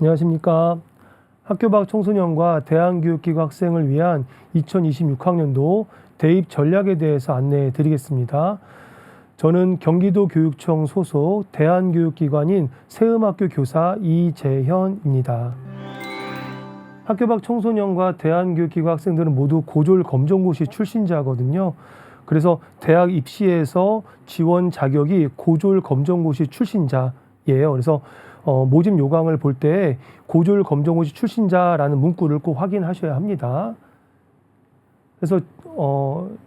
안녕하십니까. 학교 밖 청소년과 대안교육기구 학생을 위한 2026학년도 대입 전략에 대해서 안내해 드리겠습니다. 저는 경기도교육청 소속 대안교육기관인 세음학교 교사 이재현입니다. 학교 밖 청소년과 대안교육기구 학생들은 모두 고졸 검정고시 출신자거든요. 그래서 대학 입시에서 지원 자격이 고졸 검정고시 출신자예요. 그래서 모집 요강을 볼 때 고졸 검정고시 출신자라는 문구를 꼭 확인하셔야 합니다. 그래서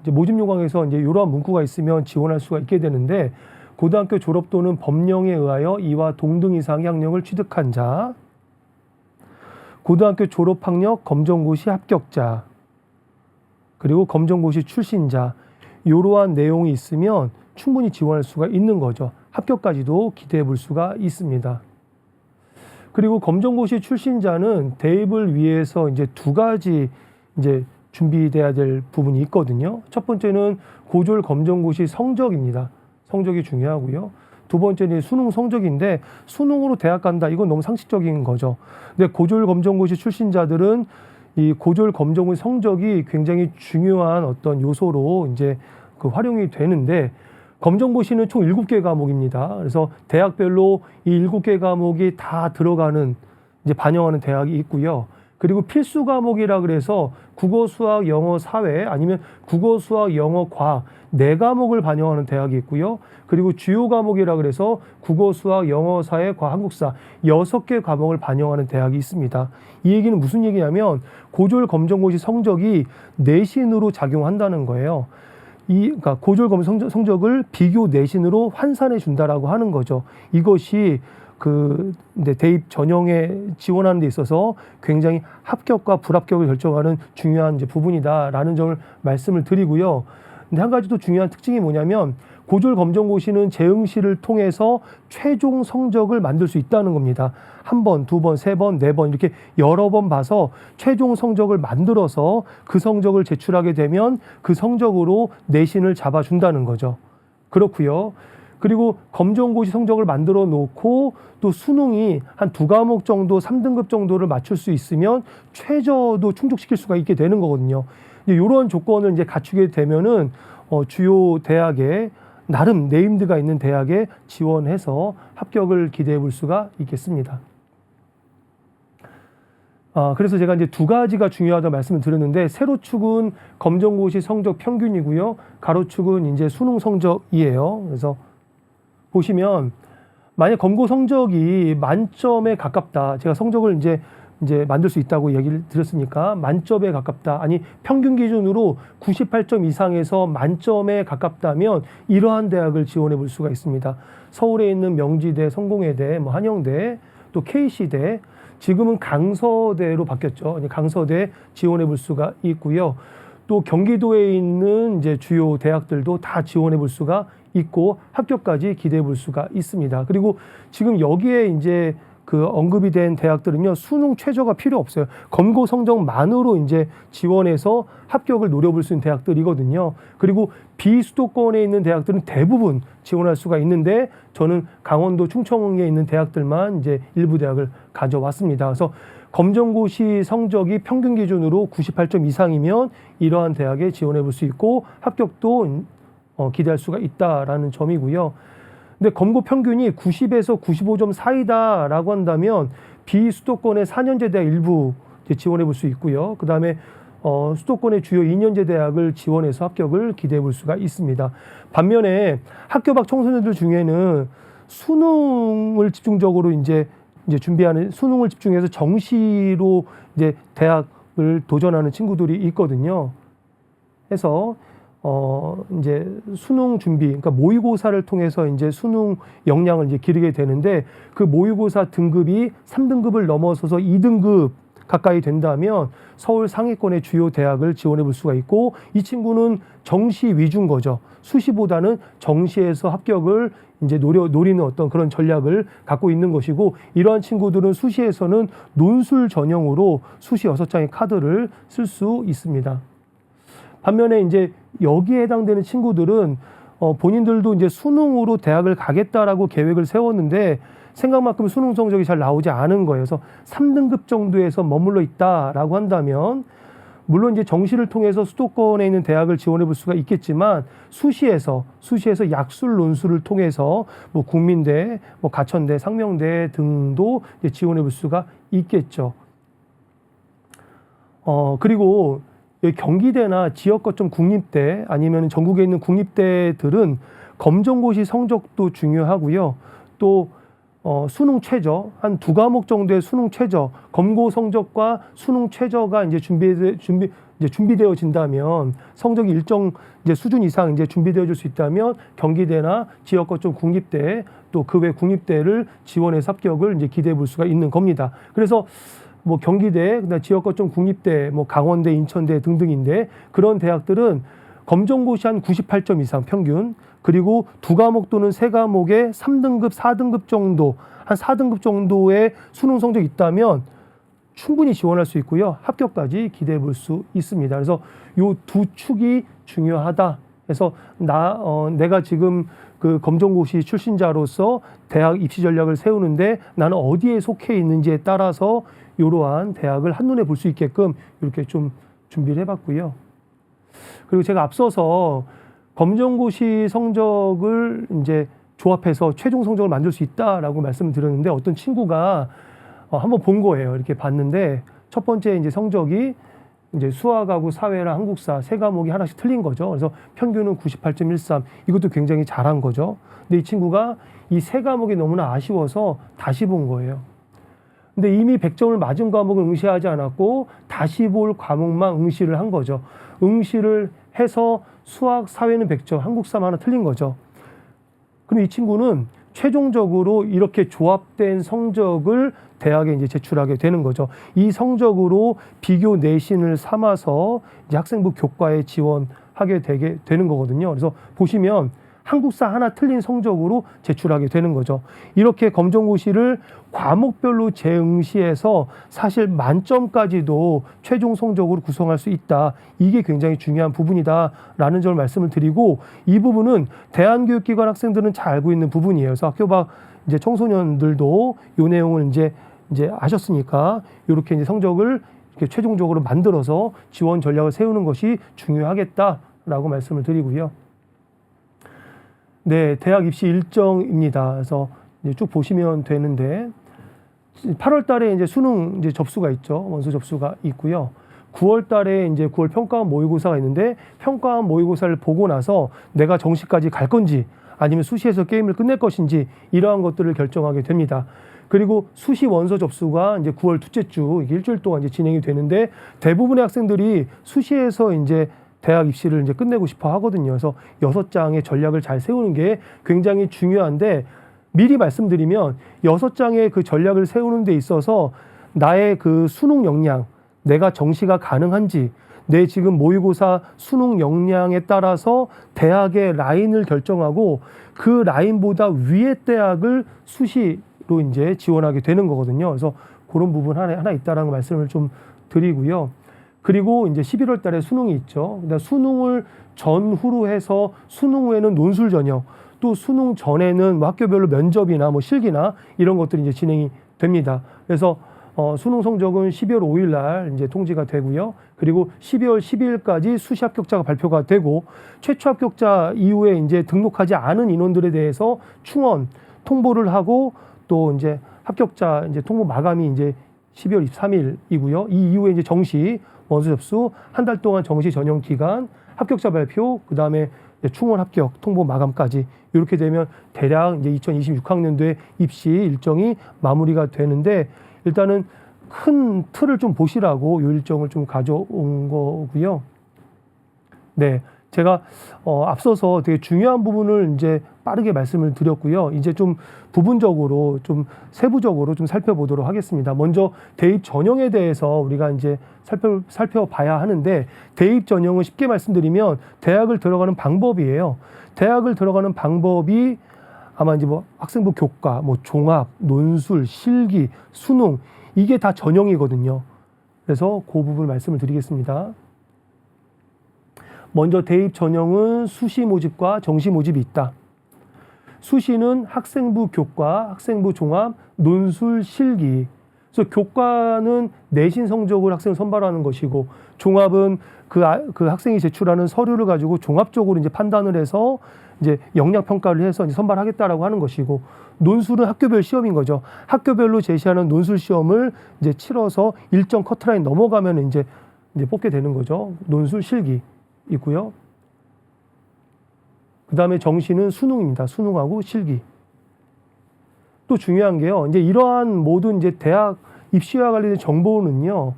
이제 모집 요강에서 이제 이러한 문구가 있으면 지원할 수가 있게 되는데, 고등학교 졸업 또는 법령에 의하여 이와 동등 이상의 학력을 취득한 자, 고등학교 졸업 학력 검정고시 합격자, 그리고 검정고시 출신자, 이러한 내용이 있으면 충분히 지원할 수가 있는 거죠. 합격까지도 기대해 볼 수가 있습니다. 그리고 검정고시 출신자는 대입을 위해서 이제 두 가지 이제 준비돼야 될 부분이 있거든요. 첫 번째는 고졸 검정고시 성적입니다. 성적이 중요하고요. 두 번째는 수능 성적인데, 수능으로 대학 간다, 이건 너무 상식적인 거죠. 근데 고졸 검정고시 출신자들은 이 고졸 검정고시 성적이 굉장히 중요한 어떤 요소로 이제 그 활용이 되는데, 검정고시는 총 7개 과목입니다. 그래서 대학별로 이 7개 과목이 다 들어가는, 이제 반영하는 대학이 있고요. 그리고 필수 과목이라 그래서 국어, 수학, 영어, 사회, 아니면 국어, 수학, 영어, 과학 4과목을 반영하는 대학이 있고요. 그리고 주요 과목이라 그래서 국어, 수학, 영어, 사회, 과학, 한국사 6개 과목을 반영하는 대학이 있습니다. 이 얘기는 무슨 얘기냐면, 고졸 검정고시 성적이 내신으로 작용한다는 거예요. 그러니까 고졸 검정 성적을 비교 내신으로 환산해 준다라고 하는 거죠. 이것이 대입 전형에 지원하는 데 있어서 굉장히 합격과 불합격을 결정하는 중요한 이제 부분이다라는 점을 말씀을 드리고요. 근데 한 가지 또 중요한 특징이 뭐냐면, 고졸 검정고시는 재응시를 통해서 최종 성적을 만들 수 있다는 겁니다. 한 번, 두 번, 세 번, 네 번 이렇게 여러 번 봐서 최종 성적을 만들어서 그 성적을 제출하게 되면 그 성적으로 내신을 잡아준다는 거죠. 그렇고요. 그리고 검정고시 성적을 만들어 놓고 또 수능이 한 2과목 정도, 3등급 정도를 맞출 수 있으면 최저도 충족시킬 수가 있게 되는 거거든요. 이런 조건을 이제 갖추게 되면은 주요 대학에, 나름 네임드가 있는 대학에 지원해서 합격을 기대해 볼 수가 있겠습니다. 그래서 제가 이제 2가지가 중요하다고 말씀을 드렸는데, 세로축은 검정고시 성적 평균이고요. 가로축은 이제 수능 성적이에요. 그래서 보시면, 만약 검고 성적이 만점에 가깝다. 제가 성적을 이제 만들 수 있다고 얘기를 드렸으니까, 만점에 가깝다. 아니, 평균 기준으로 98점 이상에서 만점에 가깝다면 이러한 대학을 지원해 볼 수가 있습니다. 서울에 있는 명지대, 성공회대, 한영대, 또 KC대, 지금은 강서대로 바뀌었죠. 강서대 지원해 볼 수가 있고요. 또 경기도에 있는 이제 주요 대학들도 다 지원해 볼 수가 있고, 합격까지 기대해 볼 수가 있습니다. 그리고 지금 여기에 이제 언급이 된 대학들은요, 수능 최저가 필요 없어요. 검고 성적만으로 이제 지원해서 합격을 노려볼 수 있는 대학들이거든요. 그리고 비수도권에 있는 대학들은 대부분 지원할 수가 있는데, 저는 강원도 충청에 있는 대학들만 이제 일부 대학을 가져왔습니다. 그래서 검정고시 성적이 평균 기준으로 98점 이상이면 이러한 대학에 지원해 볼 수 있고, 합격도 기대할 수가 있다라는 점이고요. 근데 검고 평균이 90에서 95점 사이다라고 한다면 비수도권의 4년제 대학 일부 지원해 볼 수 있고요. 그 다음에 수도권의 주요 2년제 대학을 지원해서 합격을 기대해 볼 수가 있습니다. 반면에 학교 밖 청소년들 중에는 수능을 집중적으로 이제 준비하는, 수능을 집중해서 정시로 이제 대학을 도전하는 친구들이 있거든요. 해서 이제 수능 준비, 그러니까 모의고사를 통해서 이제 수능 역량을 이제 기르게 되는데, 그 모의고사 등급이 3등급을 넘어서서 2등급 가까이 된다면 서울 상위권의 주요 대학을 지원해 볼 수가 있고, 이 친구는 정시 위주인 거죠. 수시보다는 정시에서 합격을 이제 노리는 어떤 그런 전략을 갖고 있는 것이고, 이러한 친구들은 수시에서는 논술 전형으로 수시 6장의 카드를 쓸 수 있습니다. 반면에 이제 여기에 해당되는 친구들은 본인들도 이제 수능으로 대학을 가겠다라고 계획을 세웠는데 생각만큼 수능 성적이 잘 나오지 않은 거예요. 그래서 3등급 정도에서 머물러 있다라고 한다면 물론 이제 정시를 통해서 수도권에 있는 대학을 지원해 볼 수가 있겠지만 수시에서 약술 논술을 통해서 뭐 국민대, 뭐 가천대, 상명대 등도 이제 지원해 볼 수가 있겠죠. 그리고 경기대나 지역 거점 국립대 아니면 전국에 있는 국립대들은 검정고시 성적도 중요하고요. 또 수능 최저 한 2과목 정도의 수능 최저, 검고 성적과 수능 최저가 이제 준비되어진다면 성적이 일정 이제 수준 이상 이제 준비되어질 수 있다면 경기대나 지역 거점 국립대 또 그 외 국립대를 지원해서 합격을 이제 기대해 볼 수가 있는 겁니다. 그래서 뭐 경기대, 그다음 지역 거점 국립대, 뭐 강원대, 인천대 등등인데 그런 대학들은 검정고시 한 98점 이상 평균, 그리고 2과목 또는 3과목에 3등급, 4등급 정도, 한 4등급 정도의 수능 성적이 있다면 충분히 지원할 수 있고요. 합격까지 기대해 볼 수 있습니다. 그래서 요 두 축이 중요하다. 그래서 내가 지금 그 검정고시 출신자로서 대학 입시 전략을 세우는데 나는 어디에 속해 있는지에 따라서 이러한 대학을 한눈에 볼 수 있게끔 이렇게 좀 준비를 해봤고요. 그리고 제가 앞서서 검정고시 성적을 이제 조합해서 최종 성적을 만들 수 있다라고 말씀을 드렸는데 어떤 친구가 한번 본 거예요. 이렇게 봤는데 첫 번째 이제 성적이 이제 수학하고 사회랑 한국사 3과목이 하나씩 틀린 거죠. 그래서 평균은 98.13. 이것도 굉장히 잘한 거죠. 근데 이 친구가 이 3과목이 너무나 아쉬워서 다시 본 거예요. 근데 이미 100점을 맞은 과목을 응시하지 않았고 다시 볼 과목만 응시를 한 거죠. 응시를 해서 수학, 사회는 100점, 한국사만 하나 틀린 거죠. 그럼 이 친구는 최종적으로 이렇게 조합된 성적을 대학에 이제 제출하게 되는 거죠. 이 성적으로 비교 내신을 삼아서 이제 학생부 교과에 지원하게 되게 되는 거거든요. 그래서 보시면 한국사 하나 틀린 성적으로 제출하게 되는 거죠. 이렇게 검정고시를 과목별로 재응시해서 사실 만점까지도 최종 성적으로 구성할 수 있다. 이게 굉장히 중요한 부분이다라는 점을 말씀을 드리고 이 부분은 대안교육기관 학생들은 잘 알고 있는 부분이에요. 그래서 학교 밖 이제 청소년들도 이 내용을 이제 아셨으니까 이렇게 이제 성적을 이렇게 최종적으로 만들어서 지원 전략을 세우는 것이 중요하겠다라고 말씀을 드리고요. 네, 대학 입시 일정입니다. 그래서 이제 쭉 보시면 되는데 8월 달에 이제 수능 이제 접수가 있죠. 원서 접수가 있고요. 9월 달에 이제 9월 평가원 모의고사가 있는데 평가원 모의고사를 보고 나서 내가 정시까지 갈 건지 아니면 수시에서 게임을 끝낼 것인지 이러한 것들을 결정하게 됩니다. 그리고 수시 원서 접수가 이제 9월 둘째 주 이게 일주일 동안 이제 진행이 되는데 대부분의 학생들이 수시에서 이제 대학 입시를 이제 끝내고 싶어 하거든요. 그래서 6장의 전략을 잘 세우는 게 굉장히 중요한데 미리 말씀드리면 6장의 그 전략을 세우는 데 있어서 나의 그 수능 역량, 내가 정시가 가능한지, 내 지금 모의고사 수능 역량에 따라서 대학의 라인을 결정하고 그 라인보다 위의 대학을 수시로 이제 지원하게 되는 거거든요. 그래서 그런 부분 하나 있다라는 말씀을 좀 드리고요. 그리고 이제 11월 달에 수능이 있죠. 그러니까 수능을 전후로 해서 수능 후에는 논술 전형, 또 수능 전에는 뭐 학교별로 면접이나 뭐 실기나 이런 것들이 이제 진행이 됩니다. 그래서 수능 성적은 12월 5일 날 이제 통지가 되고요. 그리고 12월 12일까지 수시 합격자가 발표가 되고 최초 합격자 이후에 이제 등록하지 않은 인원들에 대해서 충원 통보를 하고 또 이제 합격자 이제 통보 마감이 이제 12월 23일이고요. 이 이후에 이제 정시 원서 접수, 한 달 동안 정시 전형 기간, 합격자 발표, 그 다음에 충원 합격, 통보 마감까지 이렇게 되면 대략 이제 2026학년도에 입시 일정이 마무리가 되는데 일단은 큰 틀을 좀 보시라고 이 일정을 좀 가져온 거고요. 네. 제가 앞서서 되게 중요한 부분을 이제 빠르게 말씀을 드렸고요. 이제 좀 부분적으로 좀 세부적으로 좀 살펴보도록 하겠습니다. 먼저 대입 전형에 대해서 우리가 이제 살펴봐야 하는데 대입 전형은 쉽게 말씀드리면 대학을 들어가는 방법이에요. 대학을 들어가는 방법이 아마 이제 뭐 학생부 교과, 뭐 종합, 논술, 실기, 수능 이게 다 전형이거든요. 그래서 그 부분 말씀을 드리겠습니다. 먼저 대입 전형은 수시 모집과 정시 모집이 있다. 수시는 학생부 교과, 학생부 종합, 논술 실기. 그래서 교과는 내신 성적으로 학생을 선발하는 것이고, 종합은 그 학생이 제출하는 서류를 가지고 종합적으로 이제 판단을 해서 이제 역량 평가를 해서 이제 선발하겠다라고 하는 것이고, 논술은 학교별 시험인 거죠. 학교별로 제시하는 논술 시험을 이제 치러서 일정 커트라인 넘어가면 이제 뽑게 되는 거죠. 논술 실기 있고요. 그 다음에 정시는 수능입니다. 수능하고 실기. 또 중요한 게요. 이제 이러한 모든 이제 대학 입시와 관련된 정보는요,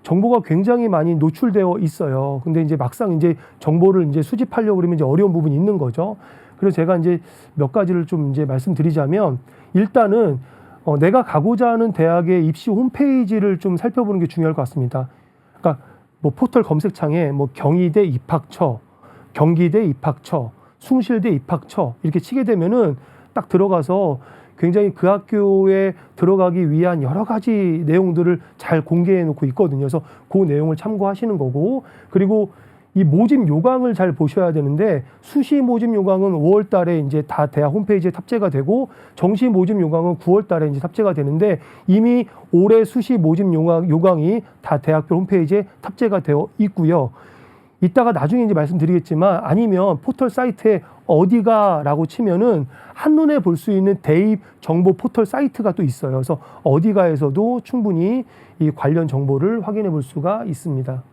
정보가 굉장히 많이 노출되어 있어요. 근데 이제 막상 이제 정보를 이제 수집하려고 그러면 이제 어려운 부분이 있는 거죠. 그래서 제가 이제 몇 가지를 좀 이제 말씀드리자면, 일단은 내가 가고자 하는 대학의 입시 홈페이지를 좀 살펴보는 게 중요할 것 같습니다. 그러니까 뭐 포털 검색창에 뭐 경희대 입학처, 경기대 입학처, 숭실대 입학처 이렇게 치게 되면은 딱 들어가서 굉장히 그 학교에 들어가기 위한 여러 가지 내용들을 잘 공개해 놓고 있거든요. 그래서 그 내용을 참고하시는 거고, 그리고 이 모집 요강을 잘 보셔야 되는데, 수시 모집 요강은 5월 달에 이제 다 대학 홈페이지에 탑재가 되고, 정시 모집 요강은 9월 달에 이제 탑재가 되는데, 이미 올해 수시 모집 요강이 다 대학별 홈페이지에 탑재가 되어 있고요. 이따가 나중에 이제 말씀드리겠지만, 아니면 포털 사이트에 어디가라고 치면은 한눈에 볼 수 있는 대입 정보 포털 사이트가 또 있어요. 그래서 어디가에서도 충분히 이 관련 정보를 확인해 볼 수가 있습니다.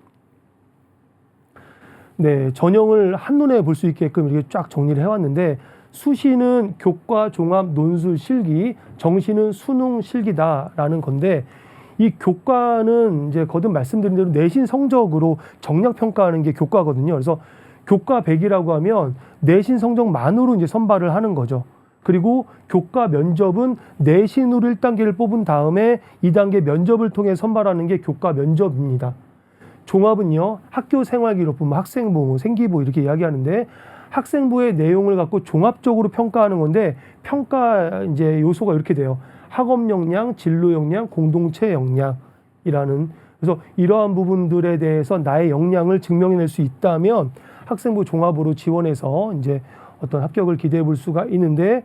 네, 전형을 한눈에 볼 수 있게끔 이렇게 쫙 정리를 해왔는데, 수시는 교과, 종합, 논술, 실기, 정시는 수능, 실기다라는 건데, 이 교과는 이제 거듭 말씀드린 대로 내신 성적으로 정량 평가하는 게 교과거든요. 그래서 교과 100이라고 하면 내신 성적만으로 이제 선발을 하는 거죠. 그리고 교과 면접은 내신으로 1단계를 뽑은 다음에 2단계 면접을 통해 선발하는 게 교과 면접입니다. 종합은요, 학교 생활기록부, 학생부, 생기부 이렇게 이야기하는데, 학생부의 내용을 갖고 종합적으로 평가하는 건데, 평가 이제 요소가 이렇게 돼요. 학업 역량, 진로 역량, 공동체 역량이라는, 그래서 이러한 부분들에 대해서 나의 역량을 증명해낼 수 있다면 학생부 종합으로 지원해서 이제 어떤 합격을 기대해 볼 수가 있는데,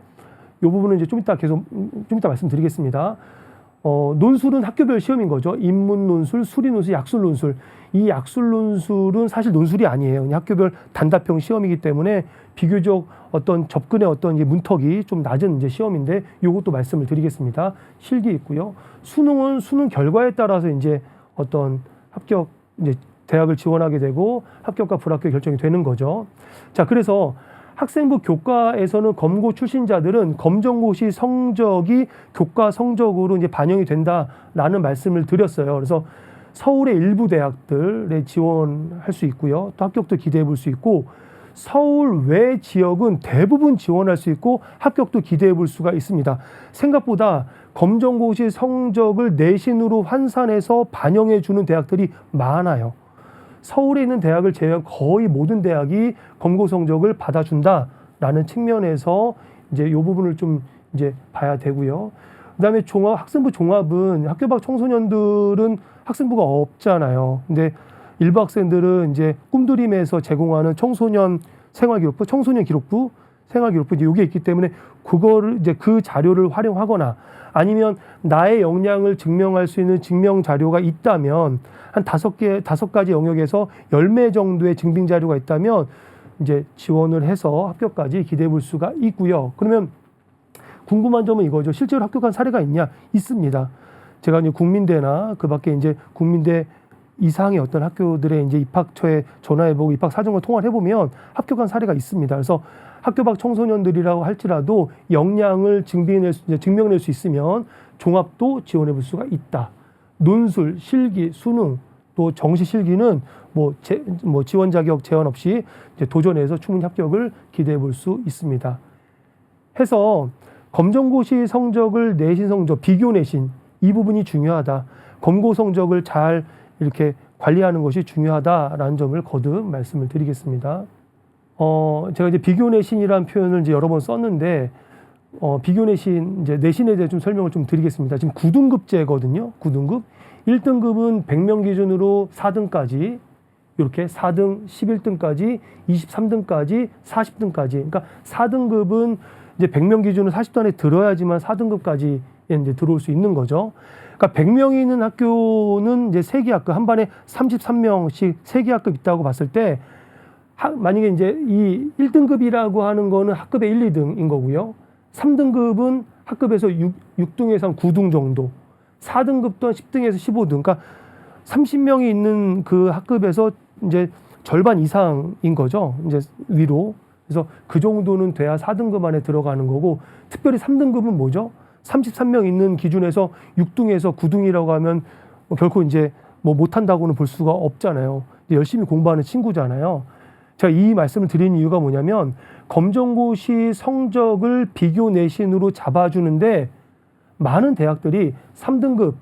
이 부분은 이제 좀 이따 말씀드리겠습니다. 논술은 학교별 시험인 거죠. 인문 논술, 수리 논술, 약술 논술. 이 약술 논술은 사실 논술이 아니에요. 그냥 학교별 단답형 시험이기 때문에 비교적 어떤 접근의 어떤 이제 문턱이 좀 낮은 이제 시험인데, 요것도 말씀을 드리겠습니다. 실기 있고요. 수능은 수능 결과에 따라서 이제 어떤 합격, 이제 대학을 지원하게 되고 합격과 불합격 결정이 되는 거죠. 자, 그래서 학생부 교과에서는 검고 출신자들은 검정고시 성적이 교과 성적으로 이제 반영이 된다라는 말씀을 드렸어요. 그래서 서울의 일부 대학들에 지원할 수 있고요. 또 합격도 기대해 볼 수 있고, 서울 외 지역은 대부분 지원할 수 있고 합격도 기대해 볼 수가 있습니다. 생각보다 검정고시 성적을 내신으로 환산해서 반영해 주는 대학들이 많아요. 서울에 있는 대학을 제외한 거의 모든 대학이 검고 성적을 받아준다라는 측면에서 이제 이 부분을 좀 이제 봐야 되고요. 그다음에 학생부 종합은 학교 밖 청소년들은 학생부가 없잖아요. 근데 일부 학생들은 이제 꿈드림에서 제공하는 청소년 생활기록부, 청소년 기록부, 생활기록부 이제 이게 있기 때문에 그거를 이제 그 자료를 활용하거나, 아니면 나의 역량을 증명할 수 있는 증명 자료가 있다면 한 5가지 영역에서 10매 정도의 증빙 자료가 있다면 이제 지원을 해서 합격까지 기대해 볼 수가 있고요. 그러면 궁금한 점은 이거죠. 실제로 합격한 사례가 있냐? 있습니다. 제가 이제 국민대나 그 밖에 이제 국민대 이상의 어떤 학교들의 이제 입학처에 전화해보고 입학 사정을 통화를 해보면 합격한 사례가 있습니다. 그래서 학교 밖 청소년들이라고 할지라도 역량을 증명낼 수 있으면 종합도 지원해 볼 수가 있다. 논술, 실기, 수능, 또 정시 실기는 뭐 지원 자격 제한 없이 이제 도전해서 충분히 합격을 기대해 볼 수 있습니다. 해서 검정고시 성적을 내신 성적, 비교 내신 이 부분이 중요하다. 검고 성적을 잘 이렇게 관리하는 것이 중요하다라는 점을 거듭 말씀을 드리겠습니다. 제가 이제 비교 내신이라는 표현을 이제 여러 번 썼는데, 비교 내신, 이제 내신에 대해 좀 설명을 좀 드리겠습니다. 지금 9등급제거든요. 9등급. 1등급은 100명 기준으로 4등까지 이렇게 4등, 11등까지, 23등까지, 40등까지. 그러니까 4등급은 이제 100명 기준으로 40도 안에 들어야지만 4등급까지 이제 들어올 수 있는 거죠. 그러니까 100명이 있는 학교는 이제 3개 학급, 한 반에 33명씩 3개 학급 있다고 봤을 때, 만약에 이제 이 1등급이라고 하는 거는 학급의 1, 2등인 거고요. 3등급은 학급에서 6등에서 9등 정도, 4등급도 10등에서 15등. 그러니까 30명이 있는 그 학급에서 이제 절반 이상인 거죠. 이제 위로. 그래서 그 정도는 돼야 4등급 안에 들어가는 거고, 특별히 3등급은 뭐죠? 33명 있는 기준에서 6등에서 9등이라고 하면 결코 이제 뭐 못한다고는 볼 수가 없잖아요. 열심히 공부하는 친구잖아요. 제가 이 말씀을 드린 이유가 뭐냐면, 검정고시 성적을 비교 내신으로 잡아주는데 많은 대학들이 3등급,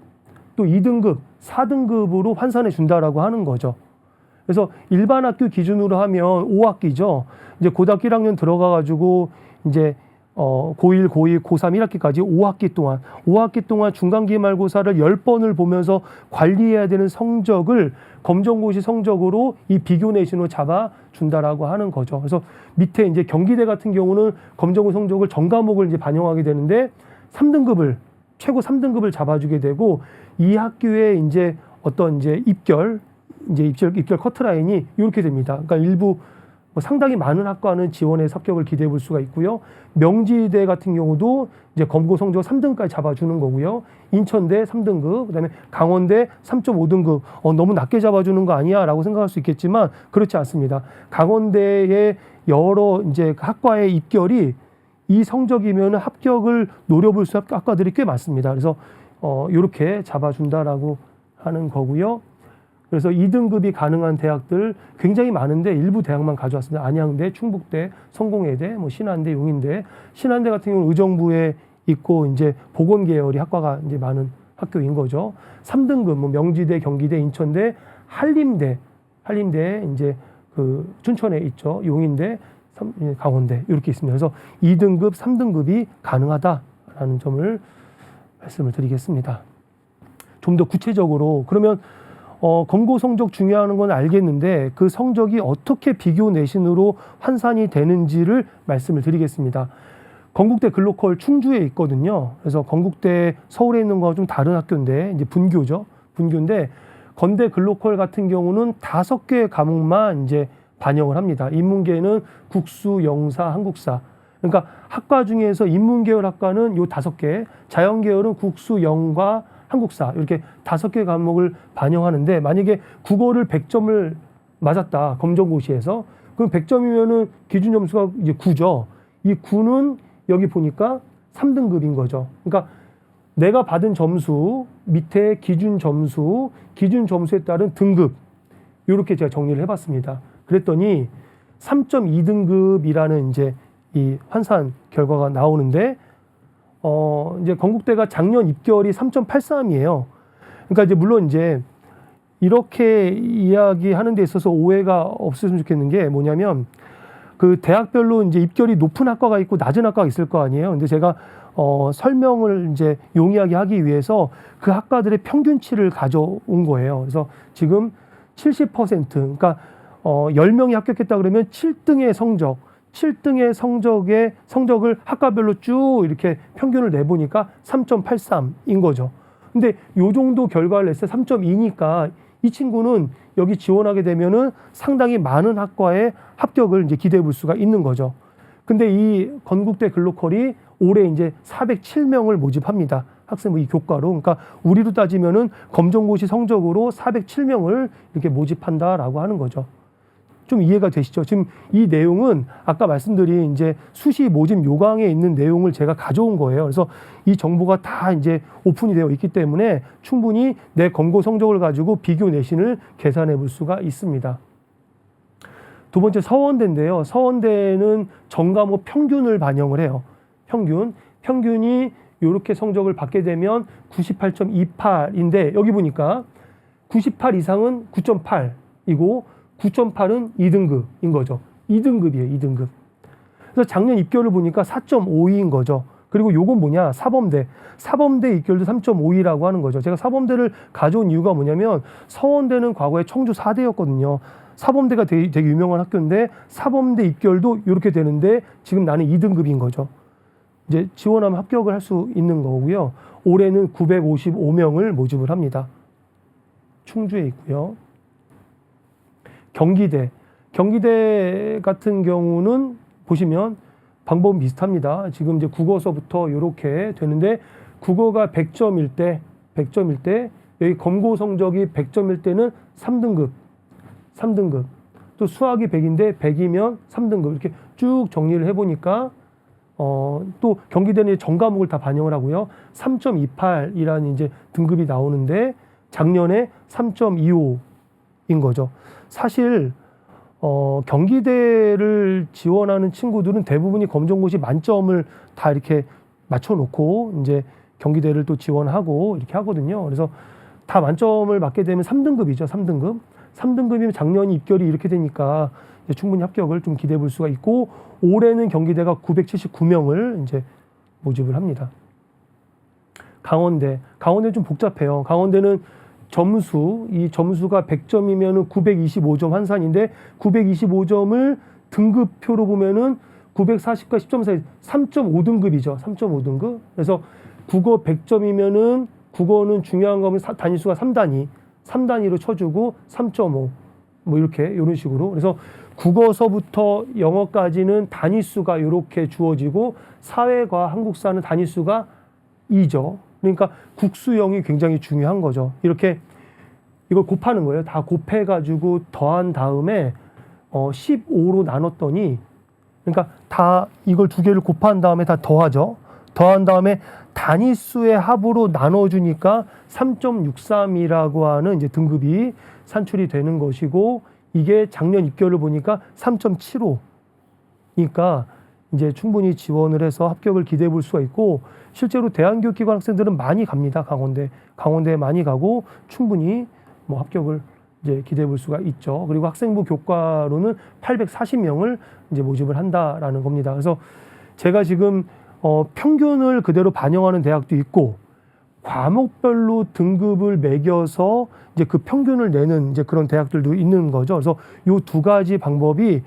또 2등급, 4등급으로 환산해 준다라고 하는 거죠. 그래서 일반 학교 기준으로 하면 5학기죠. 이제 고등학교 1학년 들어가가지고 이제 고1, 고2, 고3, 1학기까지 5학기 동안 중간기말고사를 10번을 보면서 관리해야 되는 성적을 검정고시 성적으로 이 비교 내신으로 잡아준다라고 하는 거죠. 그래서 밑에 이제 경기대 같은 경우는 검정고시 성적을 전 과목을 이제 반영하게 되는데 3등급을, 최고 3등급을 잡아주게 되고, 이 학교의 이제 어떤 이제 입결 커트라인이 이렇게 됩니다. 그러니까 일부 상당히 많은 학과는 지원의 합격을 기대해 볼 수가 있고요. 명지대 같은 경우도 이제 검고 성적 3등까지 잡아주는 거고요. 인천대 3등급, 그다음에 강원대 3.5등급. 너무 낮게 잡아주는 거 아니야? 라고 생각할 수 있겠지만 그렇지 않습니다. 강원대의 여러 이제 학과의 입결이 이 성적이면 합격을 노려볼 수 있는 학과들이 꽤 많습니다. 그래서 이렇게 잡아준다라고 하는 거고요. 그래서 2등급이 가능한 대학들 굉장히 많은데 일부 대학만 가져왔습니다. 안양대, 충북대, 성공회대, 신한대, 용인대. 신한대 같은 경우는 의정부에 있고 이제 보건 계열이 학과가 이제 많은 학교인 거죠. 3등급 명지대, 경기대, 인천대, 한림대 이제 그 춘천에 있죠. 용인대, 강원대 이렇게 있습니다. 그래서 2등급, 3등급이 가능하다라는 점을 말씀을 드리겠습니다. 좀 더 구체적으로 그러면 검고 성적 중요한 건 알겠는데 그 성적이 어떻게 비교 내신으로 환산이 되는지를 말씀을 드리겠습니다. 건국대 글로컬 충주에 있거든요. 그래서 건국대 서울에 있는 거와 좀 다른 학교인데 이제 분교죠. 분교인데 건대 글로컬 같은 경우는 5개 과목만 이제 반영을 합니다. 인문계는 국수, 영사, 한국사. 그러니까 학과 중에서 인문계열 학과는 요 5개, 자연계열은 국수, 영과 한국사 이렇게 5개 과목을 반영하는데, 만약에 국어를 100점을 맞았다 검정고시에서, 그럼 100점이면은 기준 점수가 이제 9죠. 이 9는 여기 보니까 3등급인 거죠. 그러니까 내가 받은 점수 밑에 기준 점수에 따른 등급, 이렇게 제가 정리를 해봤습니다. 그랬더니 3.2등급이라는 이제 이 환산 결과가 나오는데, 이제 건국대가 작년 입결이 3.83이에요. 그러니까 이제 물론 이제 이렇게 이야기하는 데 있어서 오해가 없었으면 좋겠는 게 뭐냐면, 그 대학별로 이제 입결이 높은 학과가 있고 낮은 학과가 있을 거 아니에요. 근데 제가 설명을 이제 용이하게 하기 위해서 그 학과들의 평균치를 가져온 거예요. 그래서 지금 70%, 그러니까 10명이 합격했다 그러면 7등의 성적을 학과별로 쭉 이렇게 평균을 내보니까 3.83인 거죠. 근데 요 정도 결과를 냈을 때 3.2니까 이 친구는 여기 지원하게 되면은 상당히 많은 학과에 합격을 이제 기대해 볼 수가 있는 거죠. 근데 이 건국대 글로컬이 올해 이제 407명을 모집합니다. 학생 이 교과로. 그러니까 우리로 따지면은 검정고시 성적으로 407명을 이렇게 모집한다라고 하는 거죠. 좀 이해가 되시죠? 지금 이 내용은 아까 말씀드린 이제 수시 모집 요강에 있는 내용을 제가 가져온 거예요. 그래서 이 정보가 다 이제 오픈이 되어 있기 때문에 충분히 내 검고 성적을 가지고 비교 내신을 계산해 볼 수가 있습니다. 두 번째 서원대인데요. 서원대는 전 과목 평균을 반영을 해요. 평균이 이렇게 성적을 받게 되면 98.28인데 여기 보니까 98 이상은 9.8이고 9.8은 2등급인 거죠. 2등급이에요. 2등급. 그래서 작년 입결을 보니까 4.52인 거죠. 그리고 요건 뭐냐? 사범대 입결도 3.52라고 하는 거죠. 제가 사범대를 가져온 이유가 뭐냐면 서원대는 과거에 청주 4대였거든요. 사범대가 되게 유명한 학교인데 사범대 입결도 이렇게 되는데 지금 나는 2등급인 거죠. 이제 지원하면 합격을 할 수 있는 거고요. 올해는 955명을 모집을 합니다. 충주에 있고요. 경기대 같은 경우는 보시면 방법은 비슷합니다. 지금 이제 국어서부터 이렇게 되는데 국어가 100점일 때 여기 검고 성적이 100점일 때는 3등급. 또 수학이 100인데 100이면 3등급. 이렇게 쭉 정리를 해보니까 또 경기대는 전과목을 다 반영을 하고요. 3.28이라는 이제 등급이 나오는데 작년에 3.25인 거죠. 사실 경기대를 지원하는 친구들은 대부분이 검정고시 만점을 다 이렇게 맞춰놓고 이제 경기대를 또 지원하고 이렇게 하거든요. 그래서 다 만점을 맞게 되면 3등급이죠. 3등급이면 작년이 입결이 이렇게 되니까 이제 충분히 합격을 좀 기대해 볼 수가 있고 올해는 경기대가 979명을 이제 모집을 합니다. 강원대 좀 복잡해요. 강원대는 이 점수가 100점이면은 925점 환산인데 925점을 등급표로 보면은 940과 10점 사이 3.5등급이죠. 3.5등급. 그래서 국어 100점이면은 국어는 중요한 거면 단위수가 3단위로 쳐주고 3.5 뭐 이렇게 이런 식으로. 그래서 국어서부터 영어까지는 단위수가 이렇게 주어지고 사회과 한국사는 단위수가 2죠. 그러니까 국수형이 굉장히 중요한 거죠. 이렇게 이걸 곱하는 거예요. 다 곱해가지고 더한 다음에 15로 나눴더니 그러니까 다 이걸 두 개를 곱한 다음에 다 더하죠. 더한 다음에 단위수의 합으로 나눠주니까 3.63이라고 하는 이제 등급이 산출이 되는 것이고 이게 작년 입결을 보니까 3.75니까 이제 충분히 지원을 해서 합격을 기대해 볼 수가 있고 실제로 대안교육기관 학생들은 많이 갑니다. 강원대에 많이 가고 충분히 뭐 합격을 이제 기대해 볼 수가 있죠. 그리고 학생부 교과로는 840명을 이제 모집을 한다라는 겁니다. 그래서 제가 지금 평균을 그대로 반영하는 대학도 있고 과목별로 등급을 매겨서 이제 그 평균을 내는 이제 그런 대학들도 있는 거죠. 그래서 요 두 가지 방법이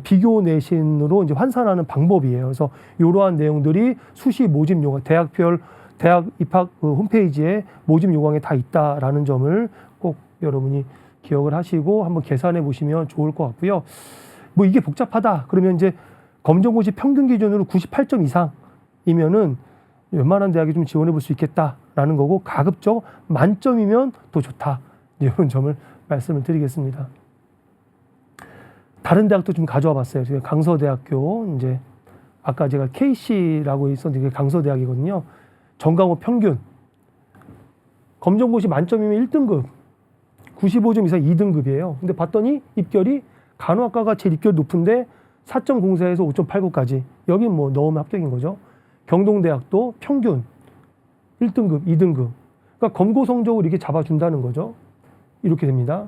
비교 내신으로 이제 환산하는 방법이에요. 그래서 이러한 내용들이 수시 모집 요강, 대학 입학 홈페이지에 모집 요강에 다 있다라는 점을 꼭 여러분이 기억을 하시고 한번 계산해 보시면 좋을 것 같고요. 뭐 이게 복잡하다 그러면 이제 검정고시 평균 기준으로 98점 이상이면은 웬만한 대학에 좀 지원해 볼 수 있겠다라는 거고 가급적 만점이면 더 좋다. 이런 점을 말씀을 드리겠습니다. 다른 대학도 좀 가져와 봤어요. 강서대학교 이제 아까 제가 KC라고 있었는데 강서대학이거든요. 전과목 평균 검정고시 만점이면 1등급 95점 이상 2등급이에요. 근데 봤더니 입결이 간호학과가 제일 입결 높은데 4.04에서 5.89까지 여긴 뭐 넣으면 합격인 거죠. 경동대학도 평균 1등급, 2등급. 그러니까 검고 성적을 이렇게 잡아준다는 거죠. 이렇게 됩니다.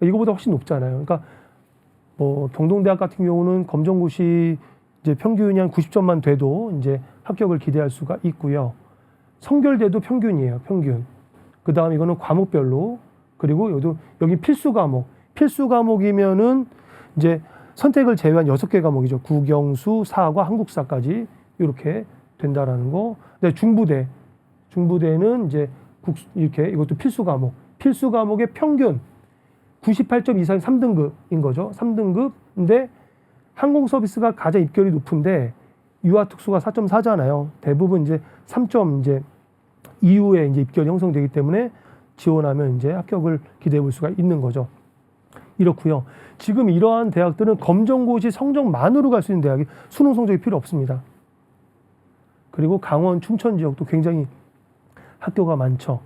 이거보다 훨씬 높잖아요. 그러니까 뭐 경동대학 같은 경우는 검정고시 이제 평균이 한 90점만 돼도 이제 합격을 기대할 수가 있고요. 성결대도 평균이에요. 평균. 그 다음 이거는 과목별로 그리고 여기 필수 과목. 필수 과목이면은 이제 선택을 제외한 6개 과목이죠. 국영수, 사과, 한국사까지 이렇게 된다라는 거. 근데 중부대는 이제 이렇게 이것도 필수 과목. 필수 과목의 평균 98점 이상 3등급인 거죠. 3등급인데 항공 서비스가 가장 입결이 높은데 유아 특수가 4.4잖아요. 대부분 이제 3점 이제 이후에 이제 입결이 형성되기 때문에 지원하면 이제 합격을 기대해 볼 수가 있는 거죠. 이렇고요. 지금 이러한 대학들은 검정고시 성적만으로 갈 수 있는 대학이 수능 성적이 필요 없습니다. 그리고 강원, 춘천 지역도 굉장히 학교가 많죠.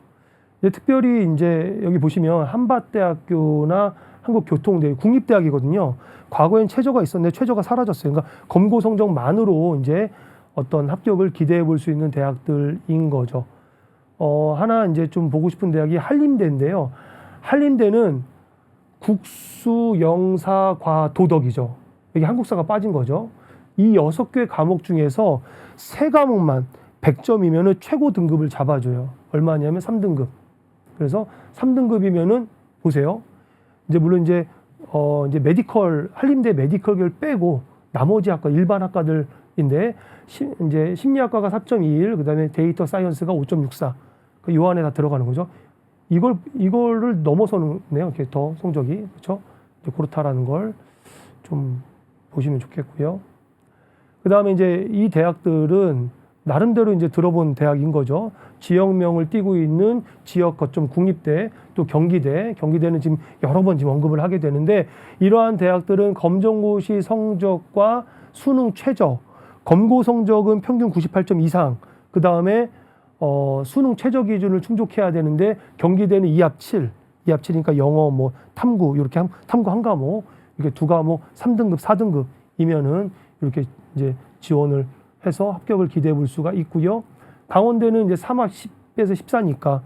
특별히 이제 여기 보시면 한밭대학교나 한국교통대 국립대학이거든요. 과거엔 최저가 있었는데 최저가 사라졌어요. 그러니까 검고 성적만으로 이제 어떤 합격을 기대해 볼 수 있는 대학들인 거죠. 하나 이제 좀 보고 싶은 대학이 한림대인데요. 한림대는 국수, 영사, 과, 도덕이죠. 여기 한국사가 빠진 거죠. 이 6개 과목 중에서 3과목만 100점이면 최고 등급을 잡아줘요. 얼마냐면 3등급. 그래서 3등급이면은 보세요. 이제 물론 이제 이제 메디컬, 한림대 메디컬을 빼고 나머지 학과, 일반 학과들인데, 이제 심리학과가 4.21, 그 다음에 데이터 사이언스가 5.64. 요 안에 다 들어가는 거죠. 이거를 넘어서네요. 이렇게 더 성적이. 그렇죠? 그렇다라는 걸 좀 보시면 좋겠고요. 그 다음에 이제 이 대학들은 나름대로 이제 들어본 대학인 거죠. 지역명을 띠고 있는 지역 거점 국립대, 또 경기대는 지금 여러 번 지금 언급을 하게 되는데, 이러한 대학들은 검정고시 성적과 수능 최저, 검고 성적은 평균 98점 이상, 그 다음에 수능 최저 기준을 충족해야 되는데, 경기대는 2합 7, 2합 7이니까 영어, 뭐 탐구, 이렇게 탐구 한 과목, 이렇게 두 과목 3등급, 4등급이면은 이렇게 이제 지원을 해서 합격을 기대해 볼 수가 있고요. 강원대는 이제 3합 10에서 14니까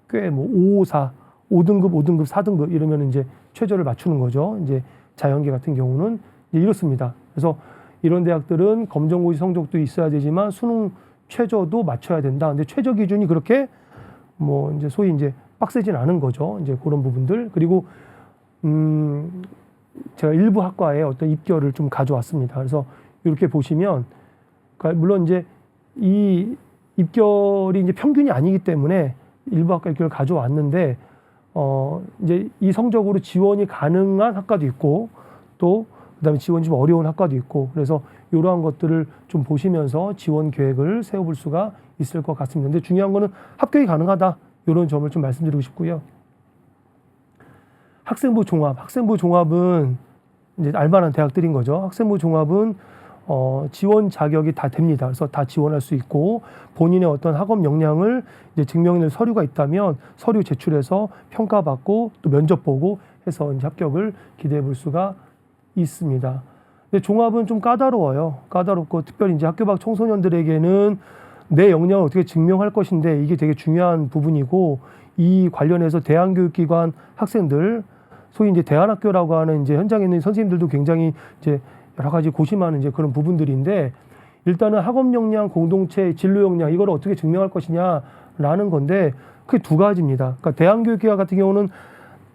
꽤 뭐 5, 4, 5등급, 5등급, 4등급 이러면 이제 최저를 맞추는 거죠. 이제 자연계 같은 경우는 이제 이렇습니다. 그래서 이런 대학들은 검정고시 성적도 있어야 되지만 수능 최저도 맞춰야 된다. 근데 최저 기준이 그렇게 뭐 이제 소위 이제 빡세진 않은 거죠. 이제 그런 부분들. 그리고 제가 일부 학과에 어떤 입결을 좀 가져왔습니다. 그래서 이렇게 보시면, 그러니까 물론 이제 이 입결이 이제 평균이 아니기 때문에 일부 학과 입결을 가져왔는데, 이제 이 성적으로 지원이 가능한 학과도 있고, 또 그다음에 지원이 좀 어려운 학과도 있고, 그래서 이러한 것들을 좀 보시면서 지원 계획을 세워볼 수가 있을 것 같습니다. 근데 중요한 거는 합격이 가능하다, 이런 점을 좀 말씀드리고 싶고요. 학생부 종합은 이제 알만한 대학들인 거죠. 학생부 종합은 지원 자격이 다 됩니다. 그래서 다 지원할 수 있고, 본인의 어떤 학업 역량을 이제 증명해낼 서류가 있다면 서류 제출해서 평가받고 또 면접 보고 해서 이제 합격을 기대해 볼 수가 있습니다. 근데 종합은 좀 까다로워요. 까다롭고, 특별히 이제 학교 밖 청소년들에게는 내 역량을 어떻게 증명할 것인데, 이게 되게 중요한 부분이고, 이 관련해서 대안교육기관 학생들, 소위 이제 대안학교라고 하는 이제 현장에 있는 선생님들도 굉장히 이제 여러 가지 고심하는 이제 그런 부분들인데, 일단은 학업 역량, 공동체, 진로 역량, 이걸 어떻게 증명할 것이냐라는 건데, 그게 두 가지입니다. 그러니까 대안교육기관 같은 경우는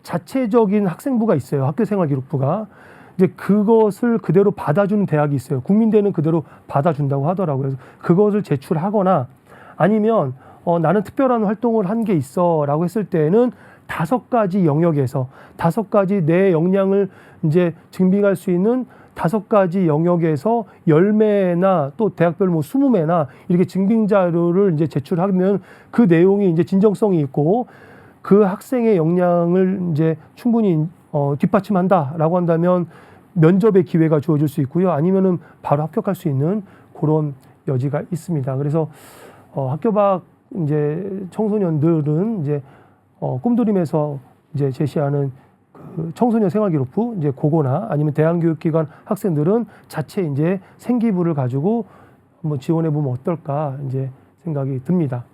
자체적인 학생부가 있어요. 학교생활기록부가. 이제 그것을 그대로 받아주는 대학이 있어요. 국민대는 그대로 받아준다고 하더라고요. 그래서 그것을 제출하거나, 아니면 나는 특별한 활동을 한 게 있어라고 했을 때는 5가지 영역에서 5가지 내 역량을 이제 증빙할 수 있는 5가지 영역에서 10매나 또 대학별 뭐 20매나 이렇게 증빙 자료를 이제 제출하면 그 내용이 이제 진정성이 있고 그 학생의 역량을 이제 충분히 뒷받침한다라고 한다면 면접의 기회가 주어질 수 있고요. 아니면은 바로 합격할 수 있는 그런 여지가 있습니다. 그래서 학교 밖 이제 청소년들은 이제 꿈드림에서 이제 제시하는 그 청소년 생활기록부, 이제 그거나 아니면 대안교육기관 학생들은 자체 이제 생기부를 가지고 한번 지원해 보면 어떨까 이제 생각이 듭니다.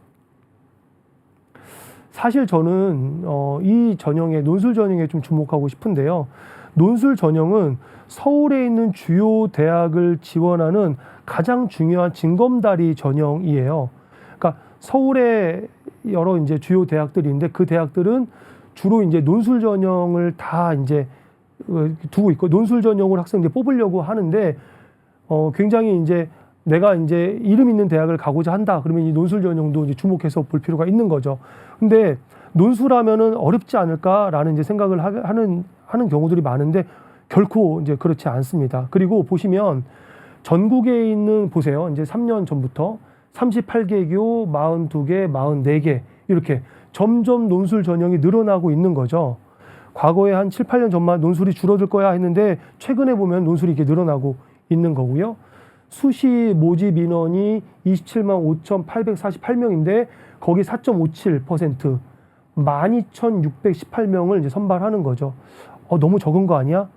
사실 저는 이 전형에, 논술 전형에 좀 주목하고 싶은데요. 논술 전형은 서울에 있는 주요 대학을 지원하는 가장 중요한 징검다리 전형이에요. 그러니까 서울에 여러 이제 주요 대학들인데 그 대학들은 주로 이제 논술 전형을 다 이제 두고 있고, 논술 전형으로 학생들 뽑으려고 하는데 굉장히 이제 내가 이제 이름 있는 대학을 가고자 한다 그러면 이 논술 전형도 이제 주목해서 볼 필요가 있는 거죠. 근데 논술하면은 어렵지 않을까라는 이제 생각을 하는 경우들이 많은데 결코 이제 그렇지 않습니다. 그리고 보시면 전국에 있는, 보세요. 이제 3년 전부터 38개교, 42개, 44개 이렇게 점점 논술 전형이 늘어나고 있는 거죠. 과거에 한 7, 8년 전만 논술이 줄어들 거야 했는데 최근에 보면 논술이 이렇게 늘어나고 있는 거고요. 수시 모집 인원이 27만 5,848명인데 거기 4.57%, 12,618명을 이제 선발하는 거죠. 너무 적은 거 아니야?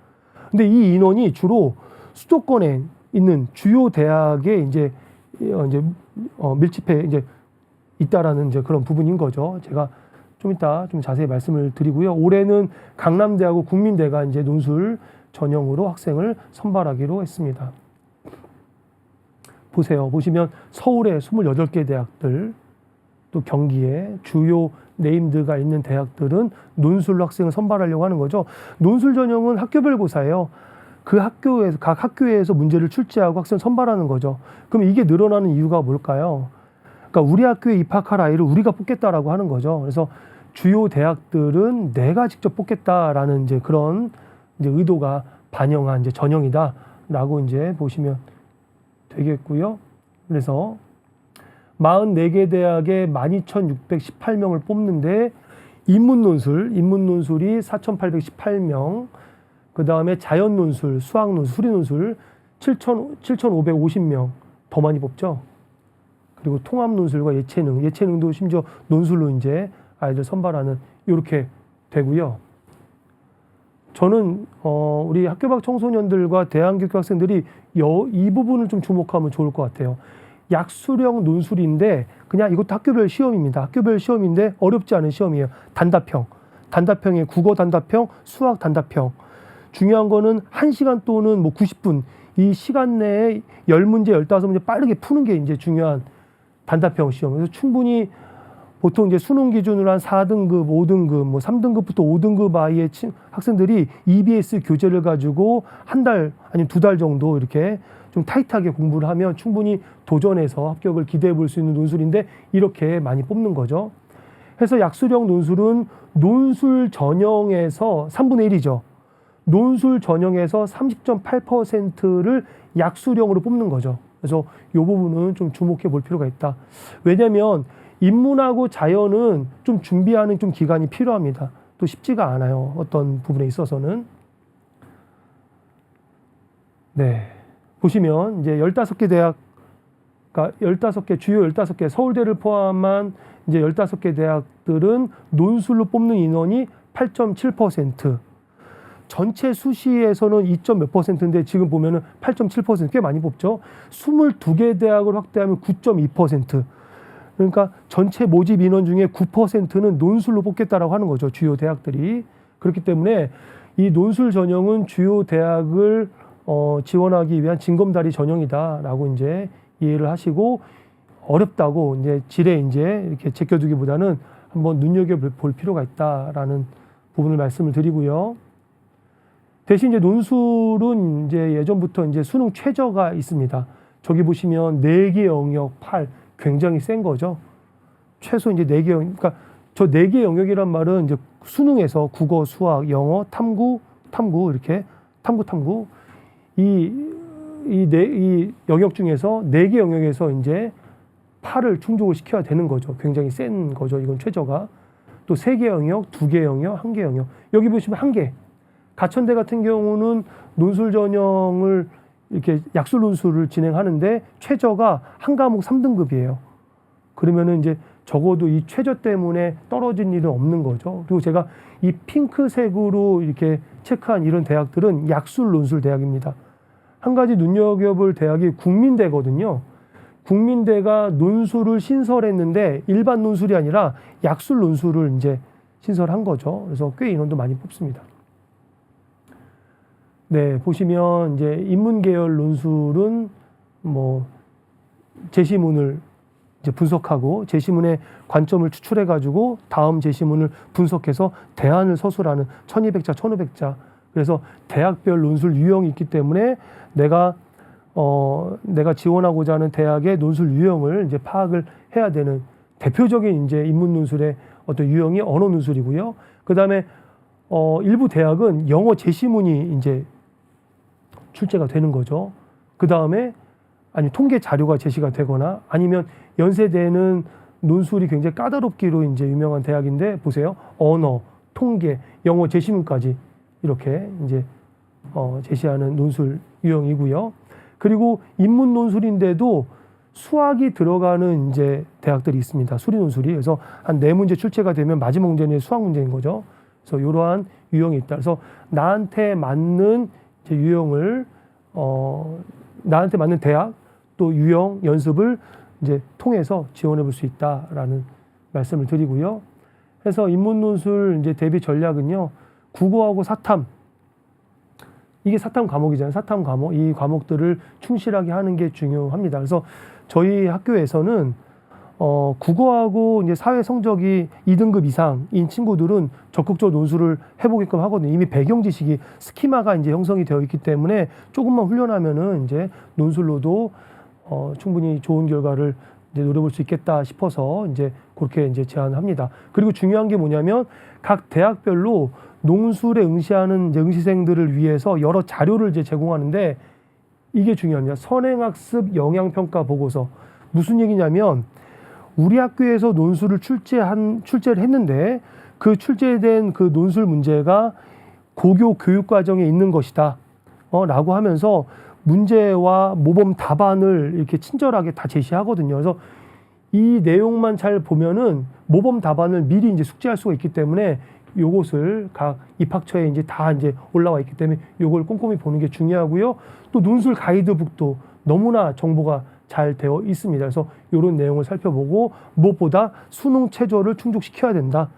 근데 이 인원이 주로 수도권에 있는 주요 대학에 이제 밀집해 이제 있다라는 이제 그런 부분인 거죠. 제가 좀 이따 좀 자세히 말씀을 드리고요. 올해는 강남대하고 국민대가 이제 논술 전형으로 학생을 선발하기로 했습니다. 보세요. 보시면 서울의 28개 대학들, 또 경기에 주요 네임드가 있는 대학들은 논술로 학생을 선발하려고 하는 거죠. 논술 전형은 학교별 고사예요. 그 학교에서 각 학교에서 문제를 출제하고 학생 선발하는 거죠. 그럼 이게 늘어나는 이유가 뭘까요? 그러니까 우리 학교에 입학할 아이를 우리가 뽑겠다라고 하는 거죠. 그래서 주요 대학들은 내가 직접 뽑겠다라는 이제 그런 이제 의도가 반영한 이제 전형이다라고 이제 보시면 되겠고요. 그래서 44개 대학에 12,618명을 뽑는데 인문논술이 4,818명, 그 다음에 자연논술, 수학논술, 수리논술 7,550명 더 많이 뽑죠. 그리고 통합논술과 예체능도 심지어 논술로 이제 아이들 선발하는 이렇게 되고요. 저는 우리 학교 밖 청소년들과 대안교육 학생들이 이 부분을 좀 주목하면 좋을 것 같아요. 약수령 논술인데 그냥 이것도 학교별 시험입니다. 학교별 시험인데 어렵지 않은 시험이에요. 단답형에 국어 단답형, 수학 단답형. 중요한 거는 1시간 또는 뭐 90분 이 시간 내에 10문제, 15문제 빠르게 푸는 게 이제 중요한 단답형 시험. 그래서 충분히 보통 이제 수능 기준으로 한 4등급, 5등급, 뭐 3등급부터 5등급 아이의 학생들이 EBS 교재를 가지고 한 달 아니면 2달 정도 이렇게 좀 타이트하게 공부를 하면 충분히 도전해서 합격을 기대해 볼 수 있는 논술인데 이렇게 많이 뽑는 거죠. 해서 약수령 논술은 논술 전형에서 3분의 1이죠. 논술 전형에서 30.8%를 약수령으로 뽑는 거죠. 그래서 이 부분은 좀 주목해 볼 필요가 있다. 왜냐하면 인문하고 자연은 좀 준비하는 좀 기간이 필요합니다. 또 쉽지가 않아요. 어떤 부분에 있어서는. 네. 보시면 이제 15개 대학, 그러니까 15개, 주요 15개, 서울대를 포함한 이제 15개 대학들은 논술로 뽑는 인원이 8.7%. 전체 수시에서는 2몇 %인데 지금 보면은 8.7% 꽤 많이 뽑죠. 22개 대학을 확대하면 9.2%. 그러니까 전체 모집 인원 중에 9%는 논술로 뽑겠다라고 하는 거죠. 주요 대학들이. 그렇기 때문에 이 논술 전형은 주요 대학을 지원하기 위한 징검다리 전형이다라고 이제 이해를 하시고 어렵다고 이제 지레 이제 이렇게 제껴두기보다는 한번 눈여겨볼 필요가 있다라는 부분을 말씀을 드리고요. 대신 이제 논술은 이제 예전부터 이제 수능 최저가 있습니다. 저기 보시면 4개 영역 8 굉장히 센 거죠. 최소 이제 4개 영역, 그러니까 저 4개 영역이란 말은 이제 수능에서 국어, 수학, 영어, 탐구 이렇게 탐구 이 영역 중에서 4개 영역에서 이제 8을 충족을 시켜야 되는 거죠. 굉장히 센 거죠. 이건 최저가. 또 3개 영역, 2개 영역, 1개 영역. 여기 보시면 1개. 가천대 같은 경우는 논술 전형을 이렇게 약술 논술을 진행하는데 최저가 한 과목 3등급이에요. 그러면은 이제 적어도 이 최저 때문에 떨어진 일은 없는 거죠. 그리고 제가 이 핑크색으로 이렇게 체크한 이런 대학들은 약술 논술 대학입니다. 한 가지 눈여겨볼 대학이 국민대거든요. 국민대가 논술을 신설했는데 일반 논술이 아니라 약술 논술을 이제 신설한 거죠. 그래서 꽤 인원도 많이 뽑습니다. 네, 보시면 이제 인문계열 논술은 뭐 제시문을 이제 분석하고 제시문의 관점을 추출해 가지고 다음 제시문을 분석해서 대안을 서술하는 1200자, 1500자. 그래서 대학별 논술 유형이 있기 때문에 내가 지원하고자 하는 대학의 논술 유형을 이제 파악을 해야 되는 대표적인 이제 인문 논술의 어떤 유형이 언어 논술이고요. 그다음에 일부 대학은 영어 제시문이 이제 출제가 되는 거죠. 그다음에 아니 통계 자료가 제시가 되거나 아니면 연세대는 논술이 굉장히 까다롭기로 이제 유명한 대학인데 보세요. 언어, 통계, 영어 제시문까지 이렇게 이제 제시하는 논술 유형이고요. 그리고 인문 논술인데도 수학이 들어가는 이제 대학들이 있습니다. 수리 논술이. 그래서 한 4문제 출제가 되면 마지막 문제는 수학 문제인 거죠. 그래서 이러한 유형이 있다. 그래서 나한테 맞는 이제 유형을 나한테 맞는 대학 또 유형 연습을 이제 통해서 지원해 볼 수 있다라는 말씀을 드리고요. 그래서 인문 논술 이제 대비 전략은요. 국어하고 사탐 이게 사탐 과목이잖아요. 사탐 과목 이 과목들을 충실하게 하는 게 중요합니다. 그래서 저희 학교에서는 국어하고 이제 사회 성적이 2등급 이상인 친구들은 적극적으로 논술을 해보게끔 하거든요. 이미 배경 지식이 스키마가 이제 형성이 되어 있기 때문에 조금만 훈련하면은 이제 논술로도 충분히 좋은 결과를 이제 노려볼 수 있겠다 싶어서 이제 그렇게 이제 제안합니다. 그리고 중요한 게 뭐냐면 각 대학별로 논술에 응시하는 이제 응시생들을 위해서 여러 자료를 이제 제공하는데 이게 중요합니다. 선행학습 영향평가 보고서. 무슨 얘기냐면 우리 학교에서 논술을 출제를 했는데 그 출제된 그 논술 문제가 고교 교육과정에 있는 것이다. 라고 하면서 문제와 모범 답안을 이렇게 친절하게 다 제시하거든요. 그래서 이 내용만 잘 보면은 모범 답안을 미리 이제 숙지할 수가 있기 때문에 요것을 각 입학처에 이제 다 이제 올라와 있기 때문에 요걸 꼼꼼히 보는 게 중요하고요. 또 논술 가이드북도 너무나 정보가 잘 되어 있습니다. 그래서 이런 내용을 살펴보고 무엇보다 수능 최저를 충족시켜야 된다.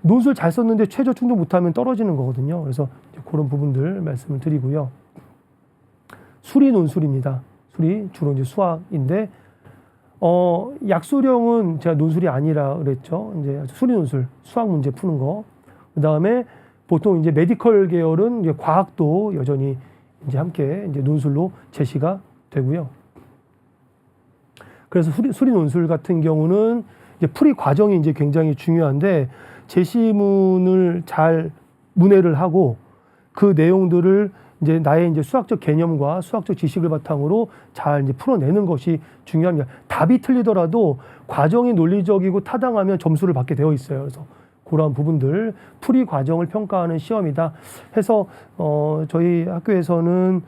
논술 잘 썼는데 최저 충족 못하면 떨어지는 거거든요. 그래서 그런 부분들 말씀을 드리고요. 수리 논술입니다. 수리 주로 이제 수학인데 약수령은 제가 논술이 아니라 그랬죠. 이제 수리 논술 수학 문제 푸는 거. 그 다음에 보통 이제 메디컬 계열은 이제 과학도 여전히 이제 함께 이제 논술로 제시가 되고요. 그래서 수리 논술 같은 경우는 이제 풀이 과정이 이제 굉장히 중요한데 제시문을 잘 문해를 하고 그 내용들을 이제 나의 이제 수학적 개념과 수학적 지식을 바탕으로 잘 이제 풀어내는 것이 중요합니다. 답이 틀리더라도 과정이 논리적이고 타당하면 점수를 받게 되어 있어요. 그래서 그러한 부분들 풀이 과정을 평가하는 시험이다 해서 저희 학교에서는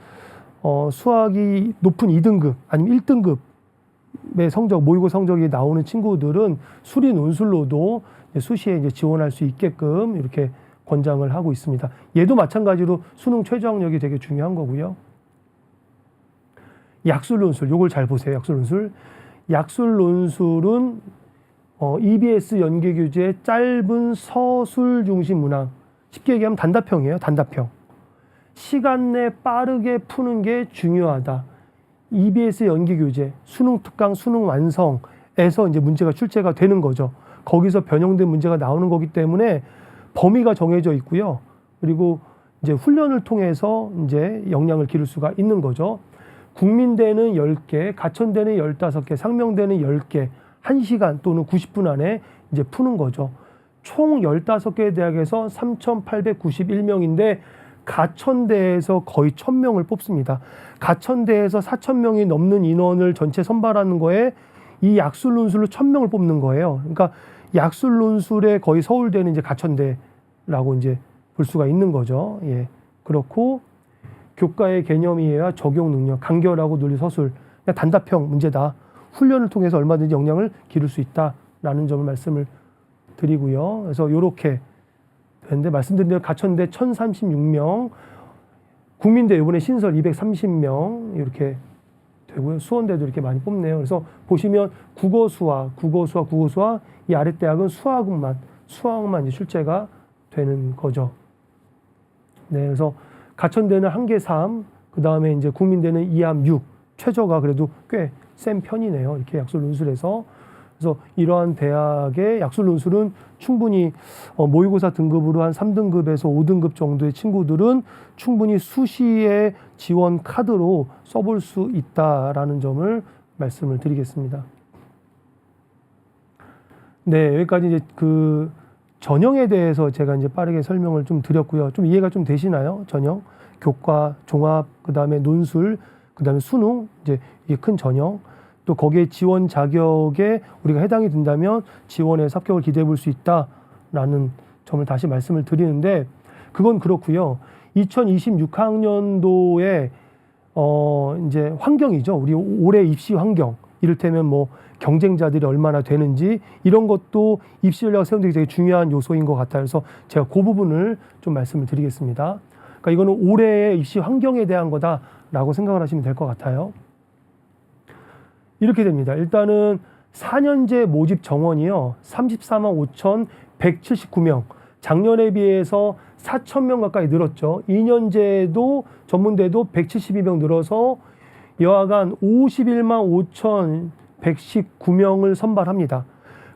수학이 높은 2등급 아니면 1등급의 성적 모의고 성적이 나오는 친구들은 수리 논술로도 수시에 이제 지원할 수 있게끔 이렇게 권장을 하고 있습니다. 얘도 마찬가지로 수능 최저학력이 되게 중요한 거고요. 약술 논술, 요걸 잘 보세요. 약술 논술. 약술 논술은 EBS 연계 교재 짧은 서술 중심 문항. 쉽게 얘기하면 단답형이에요. 단답형. 시간 내 빠르게 푸는 게 중요하다. EBS 연계 교재, 수능 특강, 수능 완성에서 이제 문제가 출제가 되는 거죠. 거기서 변형된 문제가 나오는 거기 때문에 범위가 정해져 있고요. 그리고 이제 훈련을 통해서 이제 역량을 기를 수가 있는 거죠. 국민대는 10개, 가천대는 15개, 상명대는 10개, 1시간 또는 90분 안에 이제 푸는 거죠. 총 15개 대학에서 3,891명인데 가천대에서 거의 1,000명을 뽑습니다. 가천대에서 4,000명이 넘는 인원을 전체 선발하는 거에 이 약술 논술로 1,000명을 뽑는 거예요. 그러니까 약술 논술에 거의 서울대는 이제 가천대라고 이제 볼 수가 있는 거죠. 예. 그렇고 교과의 개념 이해와 적용 능력, 간결하고 논리 서술, 그냥 단답형 문제다. 훈련을 통해서 얼마든지 역량을 기를 수 있다라는 점을 말씀을 드리고요. 그래서 이렇게 되는데 말씀드린 대로 가천대 1,036명, 국민대 이번에 신설 230명 이렇게 되고요. 수원대도 이렇게 많이 뽑네요. 그래서 보시면 국어 수학 이 아래 대학은 수학만 이제 출제가 되는 거죠. 네, 그래서 가천대는 한계 3, 그 다음에 이제 국민대는 2함 6, 최저가 그래도 꽤 센 편이네요. 이렇게 약술 논술에서. 그래서 이러한 대학의 약술 논술은 충분히 모의고사 등급으로 한 3등급에서 5등급 정도의 친구들은 충분히 수시의 지원 카드로 써볼 수 있다라는 점을 말씀을 드리겠습니다. 네, 여기까지 이제 그 전형에 대해서 제가 이제 빠르게 설명을 좀 드렸고요. 좀 이해가 좀 되시나요? 전형, 교과, 종합, 그 다음에 논술, 그 다음에 수능, 이제 이게 큰 전형. 또 거기에 지원 자격에 우리가 해당이 된다면 지원해서 합격을 기대해 볼 수 있다라는 점을 다시 말씀을 드리는데 그건 그렇고요. 2026학년도에 이제 환경이죠. 우리 올해 입시 환경. 이를테면 뭐 경쟁자들이 얼마나 되는지 이런 것도 입시 전략 세우는 데 되게 중요한 요소인 것 같아요. 그래서 제가 그 부분을 좀 말씀을 드리겠습니다. 그러니까 이거는 올해의 입시 환경에 대한 거다라고 생각을 하시면 될 것 같아요. 이렇게 됩니다. 일단은 4년제 모집 정원이요. 34만 5,179명. 작년에 비해서 4,000명 가까이 늘었죠. 2년제도 전문대도 172명 늘어서 여하간 51만 119명을 선발합니다.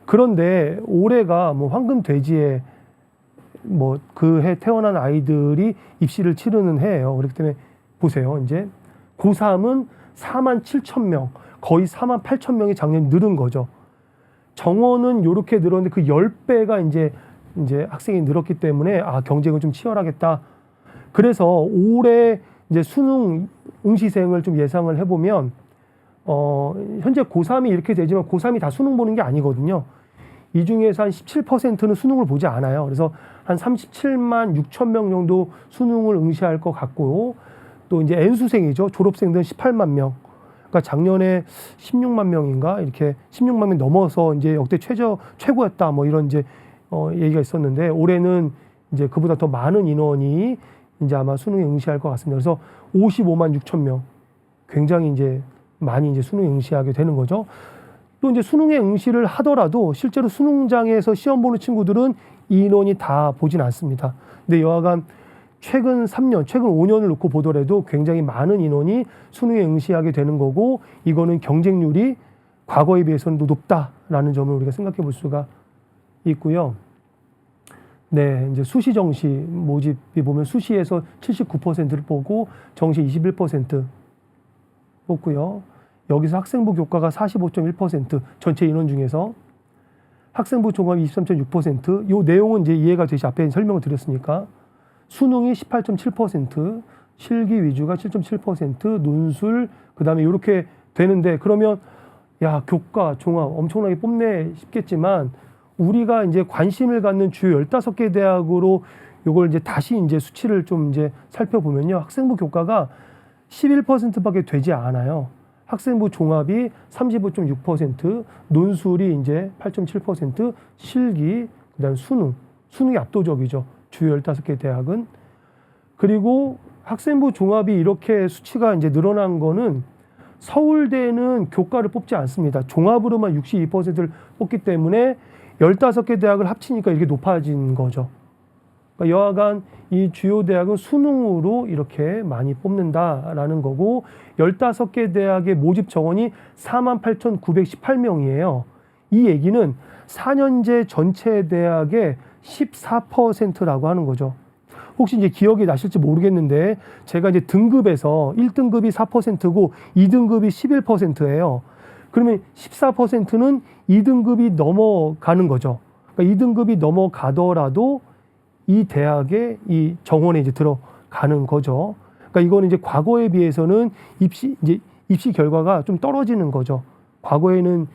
그런데 올해가 뭐 황금돼지에 뭐 그 해 태어난 아이들이 입시를 치르는 해예요. 그렇기 때문에 보세요. 이제 고3은 47,000명, 거의 48,000명이 작년 늘은 거죠. 정원은 이렇게 늘었는데 그 10배가 이제 학생이 늘었기 때문에 경쟁은 좀 치열하겠다. 그래서 올해 이제 수능 응시생을 좀 예상을 해보면 현재 고3이 이렇게 되지만 고3이 다 수능 보는 게 아니거든요. 이 중에서 한 17%는 수능을 보지 않아요. 그래서 한 37만 6천 명 정도 수능을 응시할 것 같고, 또 이제 N수생이죠. 졸업생들은 18만 명. 그러니까 작년에 16만 명인가 이렇게 16만 명 넘어서 이제 역대 최고였다. 뭐 이런 이제 얘기가 있었는데, 올해는 이제 그보다 더 많은 인원이 이제 아마 수능에 응시할 것 같습니다. 그래서 55만 6천 명. 굉장히 이제 많이 이제 수능에 응시하게 되는 거죠. 또 이제 수능에 응시를 하더라도 실제로 수능장에서 시험 보는 친구들은 이 인원이 다 보진 않습니다. 근데 여하간 최근 3년, 최근 5년을 놓고 보더라도 굉장히 많은 인원이 수능에 응시하게 되는 거고, 이거는 경쟁률이 과거에 비해서는 더 높다라는 점을 우리가 생각해 볼 수가 있고요. 네, 이제 수시 정시 모집이 보면 수시에서 79%를 보고 정시 21% 뽑고요. 여기서 학생부 교과가 45.1%, 전체 인원 중에서 학생부 종합이 23.6%. 요 내용은 이제 이해가 되시 앞에 설명을 드렸으니까. 수능이 18.7%, 실기 위주가 7.7%, 논술 그다음에 이렇게 되는데, 그러면 야, 교과 종합 엄청나게 뽑네 싶겠지만, 우리가 이제 관심을 갖는 주요 15개 대학으로 요걸 이제 다시 이제 수치를 좀 이제 살펴보면요. 학생부 교과가 11%밖에 되지 않아요. 학생부 종합이 35.6%, 논술이 이제 8.7%, 실기, 그다음 수능이 압도적이죠. 주요 15개 대학은. 그리고 학생부 종합이 이렇게 수치가 이제 늘어난 거는 서울대는 교과를 뽑지 않습니다. 종합으로만 62%를 뽑기 때문에 15개 대학을 합치니까 이렇게 높아진 거죠. 그러니까 여하간 이 주요 대학은 수능으로 이렇게 많이 뽑는다라는 거고, 15개 대학의 모집 정원이 48,918명이에요. 이 얘기는 4년제 전체 대학의 14%라고 하는 거죠. 혹시 이제 기억이 나실지 모르겠는데, 제가 이제 등급에서 1등급이 4%고 2등급이 11%예요. 그러면 14%는 2등급이 넘어가는 거죠. 그러니까 2등급이 넘어가더라도 이 대학에 이 정원에 이제 들어가는 거죠. 그러니까 이거는 이제 과거에 비해서는 입시 결과가 좀 떨어지는 거죠. 과거에는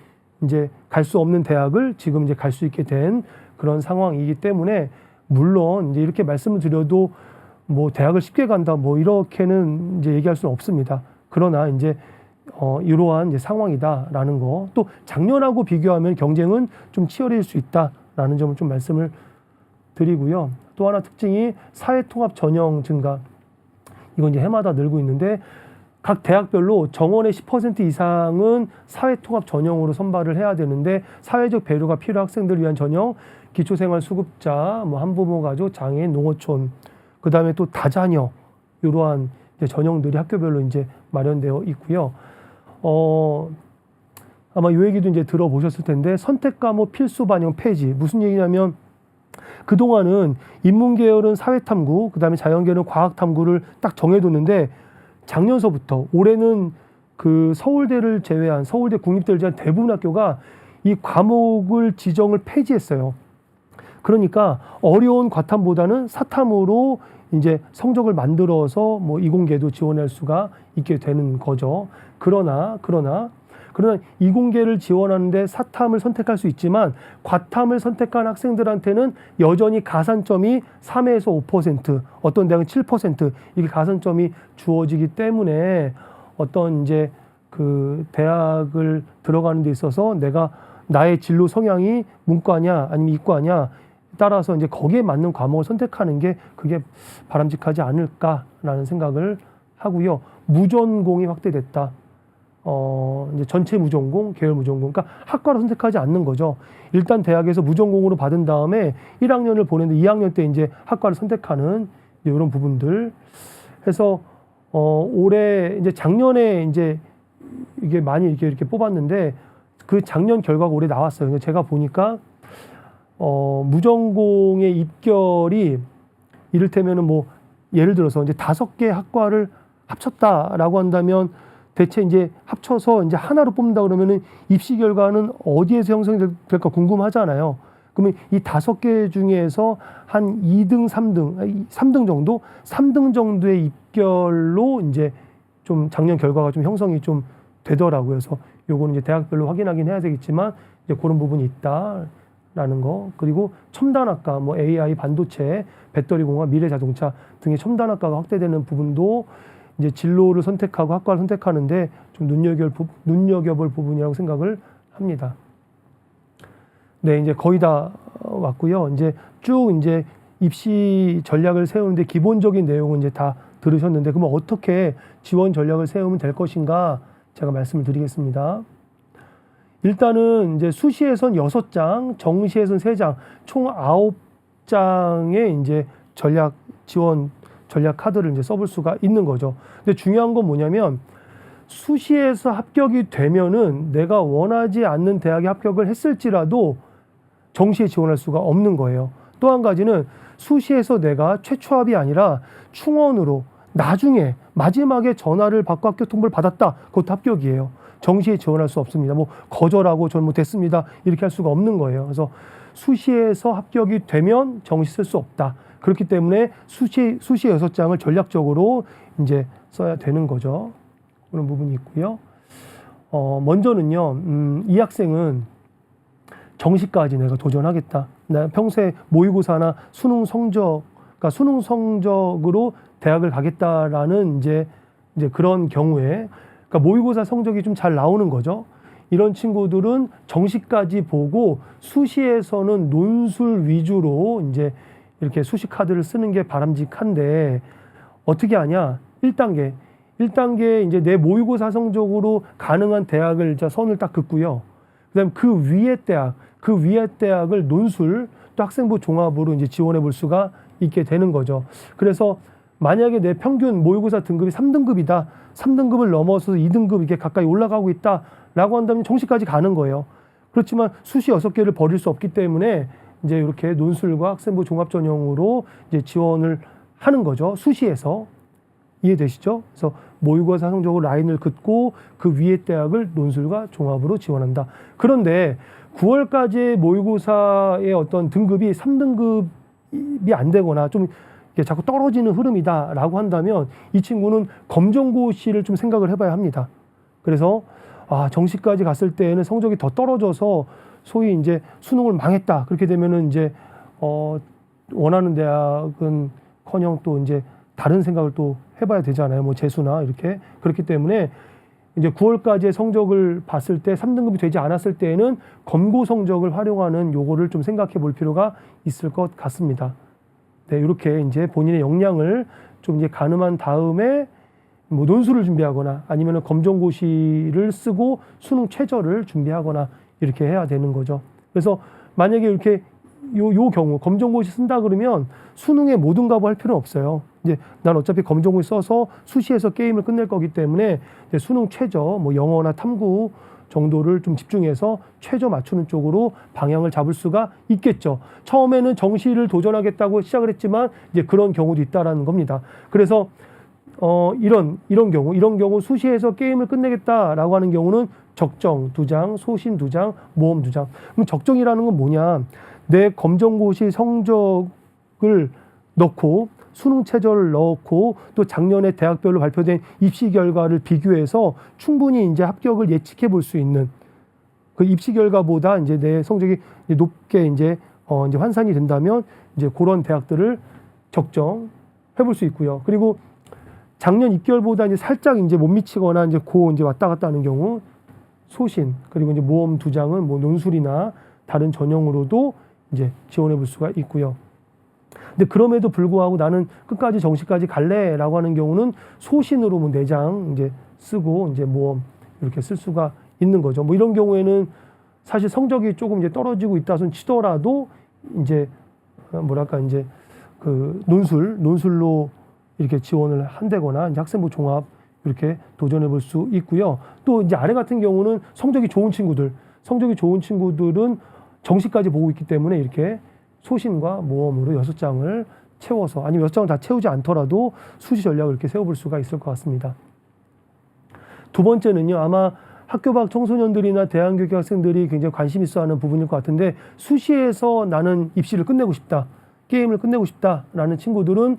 이제 갈 수 없는 대학을 지금 이제 갈 수 있게 된 그런 상황이기 때문에, 물론 이제 이렇게 말씀을 드려도 뭐 대학을 쉽게 간다 뭐 이렇게는 이제 얘기할 수는 없습니다. 그러나 이제 이러한 이제 상황이다라는 거, 또 작년하고 비교하면 경쟁은 좀 치열해질 수 있다라는 점을 좀 말씀을 드리고요. 또 하나 특징이 사회통합 전형 증가. 이건 이제 해마다 늘고 있는데, 각 대학별로 정원의 10% 이상은 사회통합 전형으로 선발을 해야 되는데, 사회적 배려가 필요한 학생들을 위한 전형, 기초생활수급자, 뭐 한부모 가족, 장애인, 농어촌, 그 다음에 또 다자녀, 이러한 이제 전형들이 학교별로 이제 마련되어 있고요. 아마 이 얘기도 이제 들어보셨을 텐데, 선택 과목 필수 반영 폐지. 무슨 얘기냐면, 그동안은 인문계열은 사회탐구, 그 다음에 자연계열은 과학탐구를 딱 정해뒀는데, 작년서부터 올해는 그 서울대를 제외한, 서울대 국립대를 제외한 대부분 학교가 이 과목을 지정을 폐지했어요. 그러니까 어려운 과탐보다는 사탐으로 이제 성적을 만들어서 뭐 이공계도 지원할 수가 있게 되는 거죠. 그러나 이공계를 지원하는데 사탐을 선택할 수 있지만, 과탐을 선택한 학생들한테는 여전히 가산점이 3에서 5%, 어떤 대학은 7% 이게 가산점이 주어지기 때문에, 어떤 이제 그 대학을 들어가는 데 있어서 내가 나의 진로 성향이 문과냐 아니면 이과냐 따라서 이제 거기에 맞는 과목을 선택하는 게 그게 바람직하지 않을까라는 생각을 하고요. 무전공이 확대됐다. 이제 전체 무전공, 계열 무전공, 그러니까 학과를 선택하지 않는 거죠. 일단 대학에서 무전공으로 받은 다음에 1학년을 보냈는데 2학년 때 이제 학과를 선택하는 이런 부분들 해서 올해 이제 작년에 이제 이게 많이 이렇게 뽑았는데, 그 작년 결과가 올해 나왔어요. 근데 제가 보니까 무전공의 입결이 이를테면은 뭐 예를 들어서 이제 5개 학과를 합쳤다라고 한다면 대체 이제 합쳐서 이제 하나로 뽑는다 그러면은 입시 결과는 어디에서 형성될까 궁금하잖아요. 그러면 이 5개 중에서 한 2등, 3등 정도? 3등 정도의 입결로 이제 좀 작년 결과가 좀 형성이 좀 되더라고요. 그래서 요거는 이제 대학별로 확인하긴 해야 되겠지만 이제 그런 부분이 있다라는 거. 그리고 첨단학과, 뭐 AI, 반도체, 배터리공학, 미래자동차 등의 첨단학과가 확대되는 부분도 이제 진로를 선택하고 학과를 선택하는데 좀 눈여겨볼 부분이라고 생각을 합니다. 네, 이제 거의 다 왔고요. 이제 쭉 이제 입시 전략을 세우는데 기본적인 내용은 이제 다 들으셨는데, 그러면 어떻게 지원 전략을 세우면 될 것인가 제가 말씀을 드리겠습니다. 일단은 이제 수시에선 6장, 정시에선 3장, 총 9장의 이제 지원 전략 카드를 이제 써볼 수가 있는 거죠. 근데 중요한 건 뭐냐면 수시에서 합격이 되면은 내가 원하지 않는 대학에 합격을 했을지라도 정시에 지원할 수가 없는 거예요. 또 한 가지는 수시에서 내가 최초합이 아니라 충원으로 나중에 마지막에 전화를 받고 합격 통보를 받았다. 그것도 합격이에요. 정시에 지원할 수 없습니다. 뭐 거절하고 저는 뭐 됐습니다. 이렇게 할 수가 없는 거예요. 그래서 수시에서 합격이 되면 정시 쓸 수 없다. 그렇기 때문에 수시 6장을 전략적으로 이제 써야 되는 거죠. 그런 부분이 있고요. 먼저는요, 이 학생은 정시까지 내가 도전하겠다. 나 평소에 모의고사나 수능 성적으로 대학을 가겠다라는 이제 그런 경우에, 그러니까 모의고사 성적이 좀 잘 나오는 거죠. 이런 친구들은 정시까지 보고 수시에서는 논술 위주로 이제 이렇게 수시 카드를 쓰는 게 바람직한데, 어떻게 하냐? 1단계 이제 내 모의고사 성적으로 가능한 대학을 이제 선을 딱 긋고요. 그다음 그 위에 대학을 논술 또 학생부 종합으로 이제 지원해 볼 수가 있게 되는 거죠. 그래서 만약에 내 평균 모의고사 등급이 3등급이다. 3등급을 넘어서 2등급 이게 가까이 올라가고 있다라고 한다면 정시까지 가는 거예요. 그렇지만 수시 6개를 버릴 수 없기 때문에 이제 이렇게 논술과 학생부 종합 전형으로 이제 지원을 하는 거죠. 수시에서. 이해되시죠? 그래서 모의고사 성적으로 라인을 긋고 그 위에 대학을 논술과 종합으로 지원한다. 그런데 9월까지의 모의고사의 어떤 등급이 3등급이 안 되거나 좀 자꾸 떨어지는 흐름이다라고 한다면 이 친구는 검정고시를 좀 생각을 해봐야 합니다. 그래서 정시까지 갔을 때에는 성적이 더 떨어져서 소위 이제 수능을 망했다. 그렇게 되면은 이제 원하는 대학은커녕 또 이제 다른 생각을 또 해봐야 되잖아요. 뭐 재수나 이렇게. 그렇기 때문에 이제 9월까지의 성적을 봤을 때 3등급이 되지 않았을 때에는 검고 성적을 활용하는 요거를 좀 생각해 볼 필요가 있을 것 같습니다. 네, 이렇게 이제 본인의 역량을 좀 이제 가늠한 다음에 뭐 논술을 준비하거나 아니면은 검정고시를 쓰고 수능 최저를 준비하거나 이렇게 해야 되는 거죠. 그래서 만약에 이렇게 요 경우 검정고시 쓴다 그러면 수능에 모든 값을 할 필요는 없어요. 이제 난 어차피 검정고시 써서 수시에서 게임을 끝낼 거기 때문에 이제 수능 최저 뭐 영어나 탐구 정도를 좀 집중해서 최저 맞추는 쪽으로 방향을 잡을 수가 있겠죠. 처음에는 정시를 도전하겠다고 시작을 했지만 이제 그런 경우도 있다라는 겁니다. 그래서 이런 경우 수시에서 게임을 끝내겠다라고 하는 경우는 적정 2장, 소신 2장, 모험 2장. 그럼 적정이라는 건 뭐냐? 내 검정고시 성적을 넣고 수능 최저를 넣고 또 작년에 대학별로 발표된 입시 결과를 비교해서 충분히 이제 합격을 예측해 볼 수 있는 그 입시 결과보다 이제 내 성적이 높게 이제 환산이 된다면 이제 그런 대학들을 적정해 볼 수 있고요. 그리고 작년 입결보다 이제 살짝 이제 못 미치거나 이제 이제 왔다 갔다 하는 경우 소신 그리고 이제 모험 2장은 뭐 논술이나 다른 전형으로도 이제 지원해 볼 수가 있고요. 근데 그럼에도 불구하고 나는 끝까지 정시까지 갈래라고 하는 경우는 소신으로 뭐 4장 이제 쓰고 이제 모험 이렇게 쓸 수가 있는 거죠. 뭐 이런 경우에는 사실 성적이 조금 이제 떨어지고 있다 손 치더라도 이제 뭐랄까 이제 그 논술로 이렇게 지원을 한다거나 이제 학생부 종합 이렇게 도전해 볼 수 있고요. 또 이제 아래 같은 경우는 성적이 좋은 친구들 성적이 좋은 친구들은 정시까지 보고 있기 때문에 이렇게 소신과 모험으로 6장을 채워서, 아니면 6장을 다 채우지 않더라도 수시 전략을 이렇게 세워볼 수가 있을 것 같습니다. 두 번째는요, 아마 학교 밖 청소년들이나 대안교육 학생들이 굉장히 관심 있어 하는 부분일 것 같은데, 수시에서 나는 입시를 끝내고 싶다, 게임을 끝내고 싶다라는 친구들은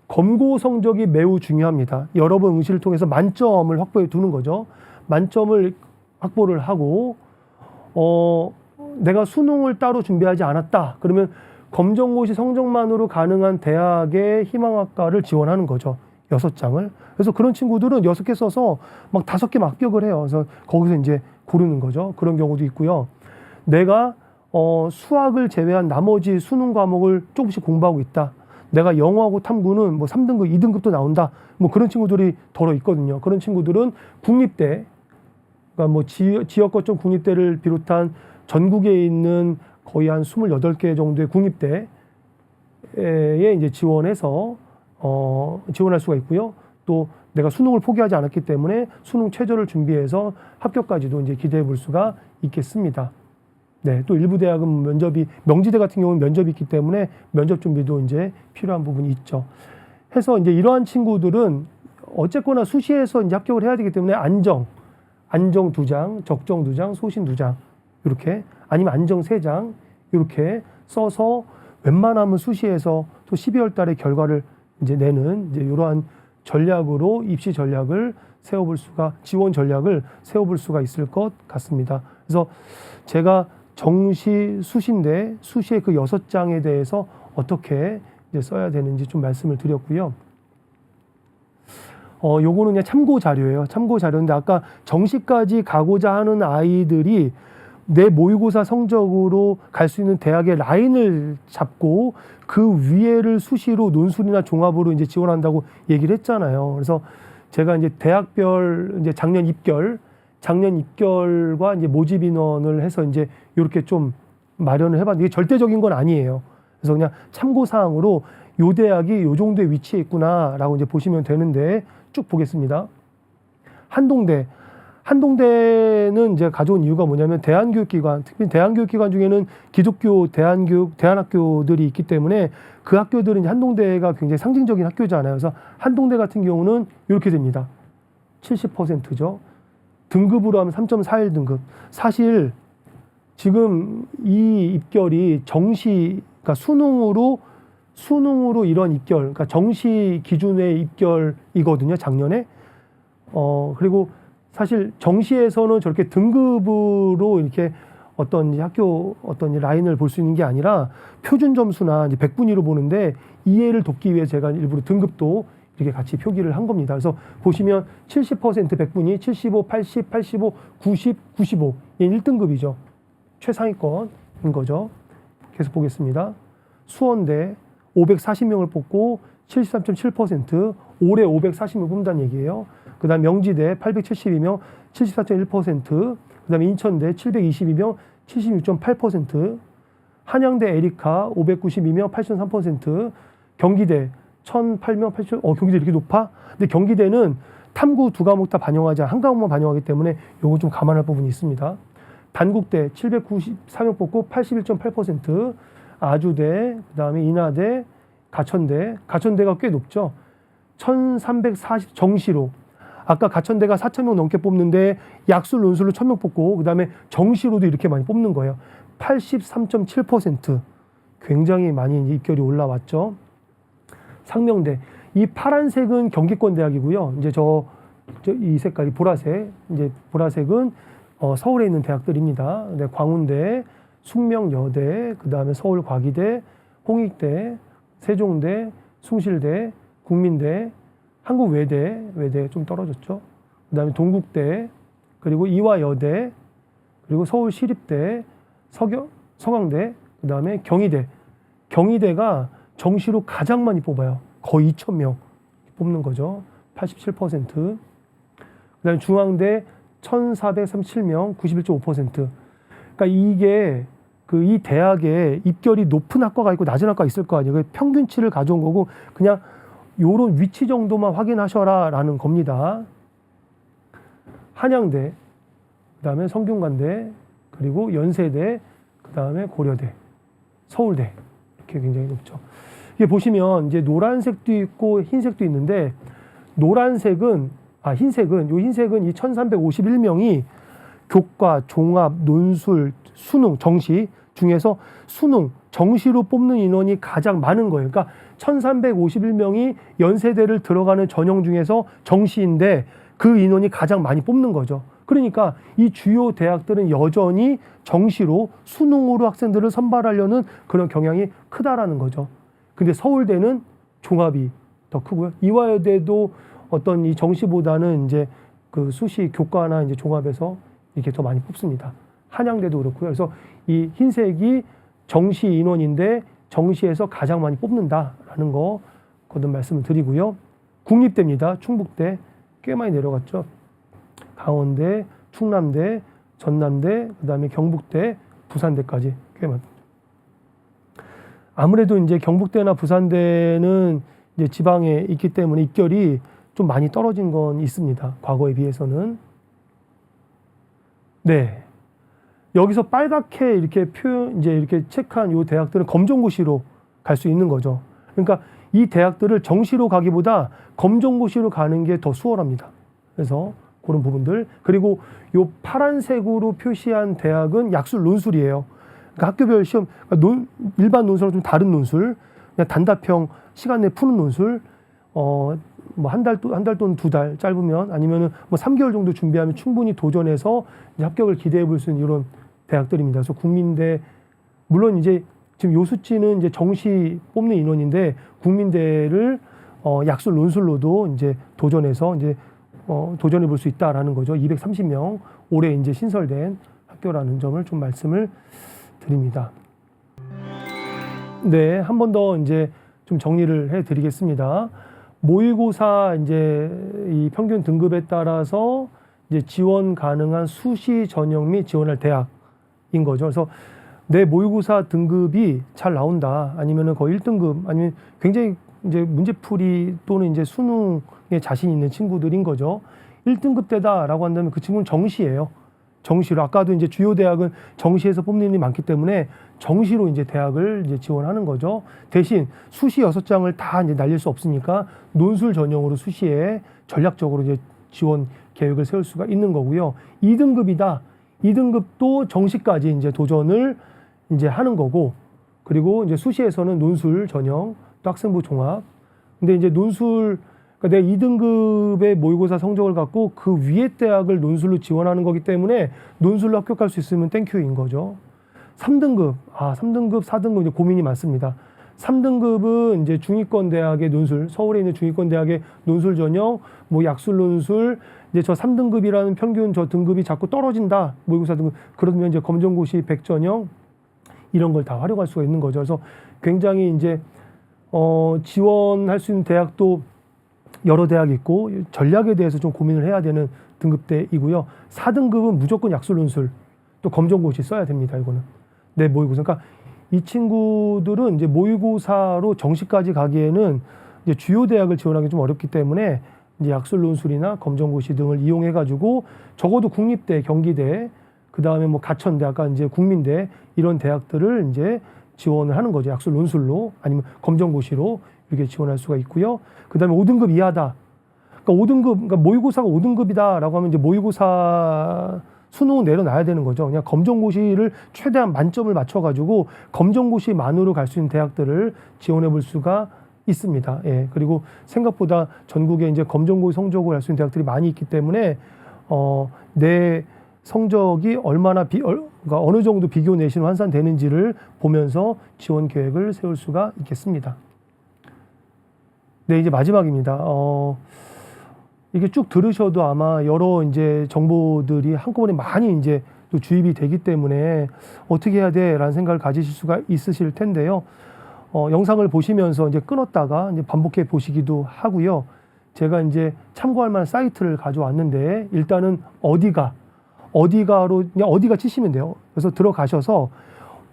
검고 성적이 매우 중요합니다. 여러 번 응시를 통해서 만점을 확보해 두는 거죠. 만점을 확보를 하고, 내가 수능을 따로 준비하지 않았다 그러면 검정고시 성적만으로 가능한 대학의 희망학과를 지원하는 거죠. 6장을. 그래서 그런 친구들은 6개 써서 막 5개 막 합격을 해요. 그래서 거기서 이제 고르는 거죠. 그런 경우도 있고요. 내가 수학을 제외한 나머지 수능 과목을 조금씩 공부하고 있다. 내가 영어하고 탐구는 뭐 3등급, 2등급도 나온다. 뭐 그런 친구들이 더러 있거든요. 그런 친구들은 국립대, 그러니까 뭐 지역 거점 국립대를 비롯한 전국에 있는 거의 한 28개 정도의 국립대에 이제 지원해서 지원할 수가 있고요. 또 내가 수능을 포기하지 않았기 때문에 수능 최저를 준비해서 합격까지도 이제 기대해 볼 수가 있겠습니다. 네, 또 일부 대학은 면접이, 명지대 같은 경우는 면접이 있기 때문에 면접 준비도 이제 필요한 부분이 있죠. 해서 이제 이러한 친구들은 어쨌거나 수시에서 이제 합격을 해야 되기 때문에 안정 2장, 적정 2장, 소신 2장, 이렇게, 아니면 안정 3장, 이렇게 써서 웬만하면 수시에서 또 12월 달에 결과를 이제 내는 이제 이러한 전략으로 입시 전략을 세워볼 수가, 지원 전략을 세워볼 수가 있을 것 같습니다. 그래서 제가 정시, 수시인데 수시의 그 6장에 대해서 어떻게 이제 써야 되는지 좀 말씀을 드렸고요. 요거는 그냥 참고 자료예요. 참고 자료인데 아까 정시까지 가고자 하는 아이들이 내 모의고사 성적으로 갈 수 있는 대학의 라인을 잡고 그 위에를 수시로 논술이나 종합으로 이제 지원한다고 얘기를 했잖아요. 그래서 제가 이제 대학별 이제 작년 입결과 이제 모집 인원을 해서 이제 이렇게 좀 마련을 해봤는데 이게 절대적인 건 아니에요. 그래서 그냥 참고 사항으로 요 대학이 요 정도의 위치에 있구나라고 이제 보시면 되는데 쭉 보겠습니다. 한동대는 이제 가져온 이유가 뭐냐면 대안교육기관, 특히 대안교육기관 중에는 기독교 대안학교들이 있기 때문에 그 학교들은 이제 한동대가 굉장히 상징적인 학교잖아요. 그래서 한동대 같은 경우는 이렇게 됩니다. 70%죠. 등급으로 하면 3.41등급. 사실 지금 이 입결이 정시, 그러니까 수능으로 이런 입결, 그러니까 정시 기준의 입결이거든요, 작년에. 그리고 사실 정시에서는 저렇게 등급으로 이렇게 어떤 학교 어떤 라인을 볼 수 있는 게 아니라 표준 점수나 이제 100분위로 보는데 이해를 돕기 위해 제가 일부러 등급도 이렇게 같이 표기를 한 겁니다. 그래서 보시면 70% 100분위, 75, 80, 85, 90, 95. 얘 1등급이죠. 최상위권인 거죠. 계속 보겠습니다. 수원대 540명을 뽑고 73.7%, 올해 540명 뽑는다는 얘기예요. 그 다음 명지대 872명, 74.1%, 그 다음에 인천대 722명, 76.8%, 한양대 에리카 592명, 8.3%, 경기대 1008명, 8. 경기대 이렇게 높아? 근데 경기대는 탐구 2과목 다 반영하지, 한 과목만 반영하기 때문에 요거 좀 감안할 부분이 있습니다. 단국대 794명 뽑고 81.8%, 아주대, 그 다음에 인하대, 가천대가 꽤 높죠. 1340 정시로. 아까 가천대가 4,000명 넘게 뽑는데 약술, 논술로 1,000명 뽑고 그 다음에 정시로도 이렇게 많이 뽑는 거예요. 83.7%. 굉장히 많이 입결이 올라왔죠. 상명대. 이 파란색은 경기권 대학이고요. 이제 이 색깔이 보라색. 이제 보라색은 서울에 있는 대학들입니다. 네, 광운대, 숙명여대, 그 다음에 서울과기대, 홍익대, 세종대, 숭실대, 국민대, 한국외대 좀 떨어졌죠. 그 다음에 동국대, 그리고 이화여대, 그리고 서울시립대, 서강대, 그 다음에 경희대. 경희대가 정시로 가장 많이 뽑아요. 거의 2,000명 뽑는 거죠. 87%. 그 다음에 중앙대 1,437명, 91.5%. 그러니까 이게 이 대학에 입결이 높은 학과가 있고 낮은 학과가 있을 거 아니에요. 평균치를 가져온 거고 그냥 요런 위치 정도만 확인하셔라 라는 겁니다. 한양대, 그 다음에 성균관대, 그 그리고 연세대, 그 다음에 고려대, 서울대 이렇게 굉장히 높죠. 이게 보시면 이제 노란색도 있고 흰색도 있는데 흰색은 이 1351명이 교과, 종합, 논술, 수능, 정시 중에서 수능, 정시로 뽑는 인원이 가장 많은 거예요. 그러니까 1351명이 연세대를 들어가는 전형 중에서 정시인데 그 인원이 가장 많이 뽑는 거죠. 그러니까 이 주요 대학들은 여전히 정시로 수능으로 학생들을 선발하려는 그런 경향이 크다라는 거죠. 근데 서울대는 종합이 더 크고요. 이화여대도 어떤 이 정시보다는 이제 그 수시 교과나 이제 종합에서 이렇게 더 많이 뽑습니다. 한양대도 그렇고요. 그래서 이 흰색이 정시 인원인데 정시에서 가장 많이 뽑는다라는 거 거듭 말씀을 드리고요. 국립대입니다. 충북대 꽤 많이 내려갔죠. 강원대, 충남대, 전남대, 그다음에 경북대, 부산대까지 꽤 많습니다. 아무래도 이제 경북대나 부산대는 이제 지방에 있기 때문에 입결이 좀 많이 떨어진 건 있습니다. 과거에 비해서는. 네. 여기서 빨갛게 이렇게 이렇게 체크한 요 대학들은 검정고시로 갈 수 있는 거죠. 그러니까 이 대학들을 정시로 가기보다 검정고시로 가는 게 더 수월합니다. 그래서 그런 부분들. 그리고 요 파란색으로 표시한 대학은 약술 논술이에요. 그러니까 학교별 시험, 그러니까 일반 논술과 좀 다른 논술, 그냥 단답형 시간 내에 푸는 논술, 뭐 한 달 또는 2달 짧으면 아니면은 뭐 3개월 정도 준비하면 충분히 도전해서 이제 합격을 기대해 볼 수 있는 이런 대학들입니다. 그래서 국민대, 물론 이제 지금 요 수치는 이제 정시 뽑는 인원인데 국민대를 약술 논술로도 이제 도전해서 이제 도전해 볼 수 있다라는 거죠. 230명 올해 이제 신설된 학교라는 점을 좀 말씀을 드립니다. 네, 한 번 더 이제 좀 정리를 해 드리겠습니다. 모의고사 이제 이 평균 등급에 따라서 이제 지원 가능한 수시 전형 및 지원할 대학인 거죠. 그래서 내 모의고사 등급이 잘 나온다, 아니면은 거의 1등급, 아니면 굉장히 이제 문제풀이 또는 이제 수능에 자신 있는 친구들인 거죠. 1등급대다라고 한다면 그 친구는 정시예요. 정시로. 아까도 이제 주요 대학은 정시에서 뽑는 일이 많기 때문에 정시로 이제 대학을 이제 지원하는 거죠. 대신 수시 6장을 다 이제 날릴 수 없으니까 논술 전형으로 수시에 전략적으로 이제 지원 계획을 세울 수가 있는 거고요. 2등급이다. 2등급도 정시까지 이제 도전을 이제 하는 거고, 그리고 이제 수시에서는 논술 전형, 또 학생부 종합. 근데 이제 논술, 그러니까 내가 2등급의 모의고사 성적을 갖고 그 위에 대학을 논술로 지원하는 거기 때문에 논술로 합격할 수 있으면 땡큐인 거죠. 3등급, 3등급, 4등급 이제 고민이 많습니다. 3등급은 이제 중위권 대학의 논술, 서울에 있는 중위권 대학의 논술 전형, 뭐 약술 논술, 이제 저 3등급이라는 평균 저 등급이 자꾸 떨어진다. 모의고사 등급. 그러면 이제 검정고시 100 전형 이런 걸 다 활용할 수가 있는 거죠. 그래서 굉장히 이제 지원할 수 있는 대학도 여러 대학이 있고 전략에 대해서 좀 고민을 해야 되는 등급대이고요. 4등급은 무조건 약술 논술, 또 검정고시 써야 됩니다. 이거는. 네, 모의고사. 그러니까 이 친구들은 이제 모의고사로 정시까지 가기에는 이제 주요 대학을 지원하기 좀 어렵기 때문에 이제 약술 논술이나 검정고시 등을 이용해 가지고 적어도 국립대, 경기대, 그 다음에 뭐 가천대, 아까 이제 국민대 이런 대학들을 이제 지원을 하는 거죠. 약술 논술로 아니면 검정고시로 이렇게 지원할 수가 있고요. 그 다음에 5등급 이하다. 그러니까 5등급, 그러니까 모의고사가 5등급이다라고 하면 이제 모의고사 수능을 내려놔야 되는 거죠. 그냥 검정고시를 최대한 만점을 맞춰가지고 검정고시만으로 갈 수 있는 대학들을 지원해 볼 수가 있습니다. 예. 그리고 생각보다 전국에 이제 검정고시 성적을 할 수 있는 대학들이 많이 있기 때문에 내 성적이 얼마나 그러니까 어느 정도 비교 내신 환산되는지를 보면서 지원 계획을 세울 수가 있겠습니다. 네, 이제 마지막입니다. 이게 쭉 들으셔도 아마 여러 이제 정보들이 한꺼번에 많이 이제 또 주입이 되기 때문에 어떻게 해야 돼라는 생각을 가지실 수가 있으실 텐데요. 영상을 보시면서 이제 끊었다가 이제 반복해 보시기도 하고요. 제가 이제 참고할 만한 사이트를 가져왔는데 일단은 어디가로 그냥 어디가 치시면 돼요. 그래서 들어가셔서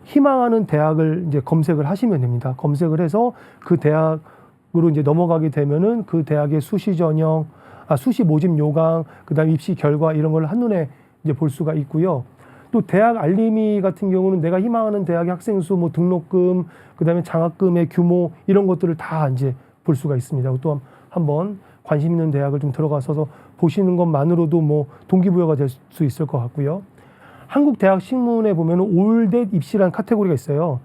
희망하는 대학을 이제 검색을 하시면 됩니다. 검색을 해서 그 대학으로 이제 넘어가게 되면은 그 대학의 수시 전형, 수시 모집 요강, 그다음에 입시 결과 이런 걸 한눈에 이제 볼 수가 있고요. 또 대학 알림이 같은 경우는 내가 희망하는 대학의 학생 수, 뭐 등록금, 그다음에 장학금의 규모 이런 것들을 다 이제 볼 수가 있습니다. 또 한번 관심 있는 대학을 좀 들어가서 보시는 것만으로도 뭐 동기부여가 될 수 있을 것 같고요. 한국 대학 신문에 보면은 올댓 입시라는 카테고리가 있어요.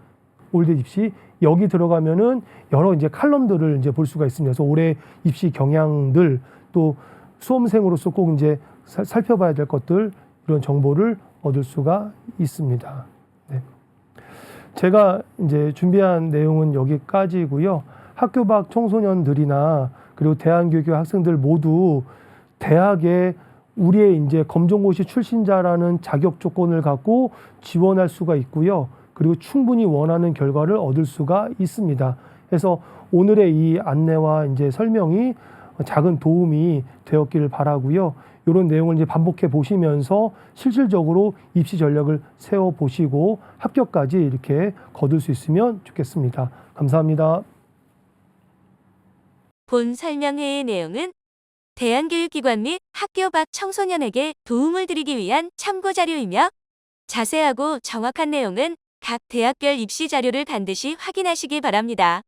올댓 입시. 여기 들어가면은 여러 이제 칼럼들을 이제 볼 수가 있습니다. 그래서 올해 입시 경향들, 또 수험생으로서 꼭 이제 살펴봐야 될 것들, 이런 정보를 얻을 수가 있습니다. 네. 제가 이제 준비한 내용은 여기까지고요. 학교 밖 청소년들이나 그리고 대한교육 학생들 모두 대학에 우리의 이제 검정고시 출신자라는 자격 조건을 갖고 지원할 수가 있고요. 그리고 충분히 원하는 결과를 얻을 수가 있습니다. 그래서 오늘의 이 안내와 이제 설명이 작은 도움이 되었기를 바라고요. 이런 내용을 이제 반복해 보시면서 실질적으로 입시 전략을 세워 보시고 합격까지 이렇게 거둘 수 있으면 좋겠습니다. 감사합니다. 본 설명회의 내용은 대한교육기관 및 학교 밖 청소년에게 도움을 드리기 위한 참고 자료이며, 자세하고 정확한 내용은 각 대학별 입시 자료를 반드시 확인하시기 바랍니다.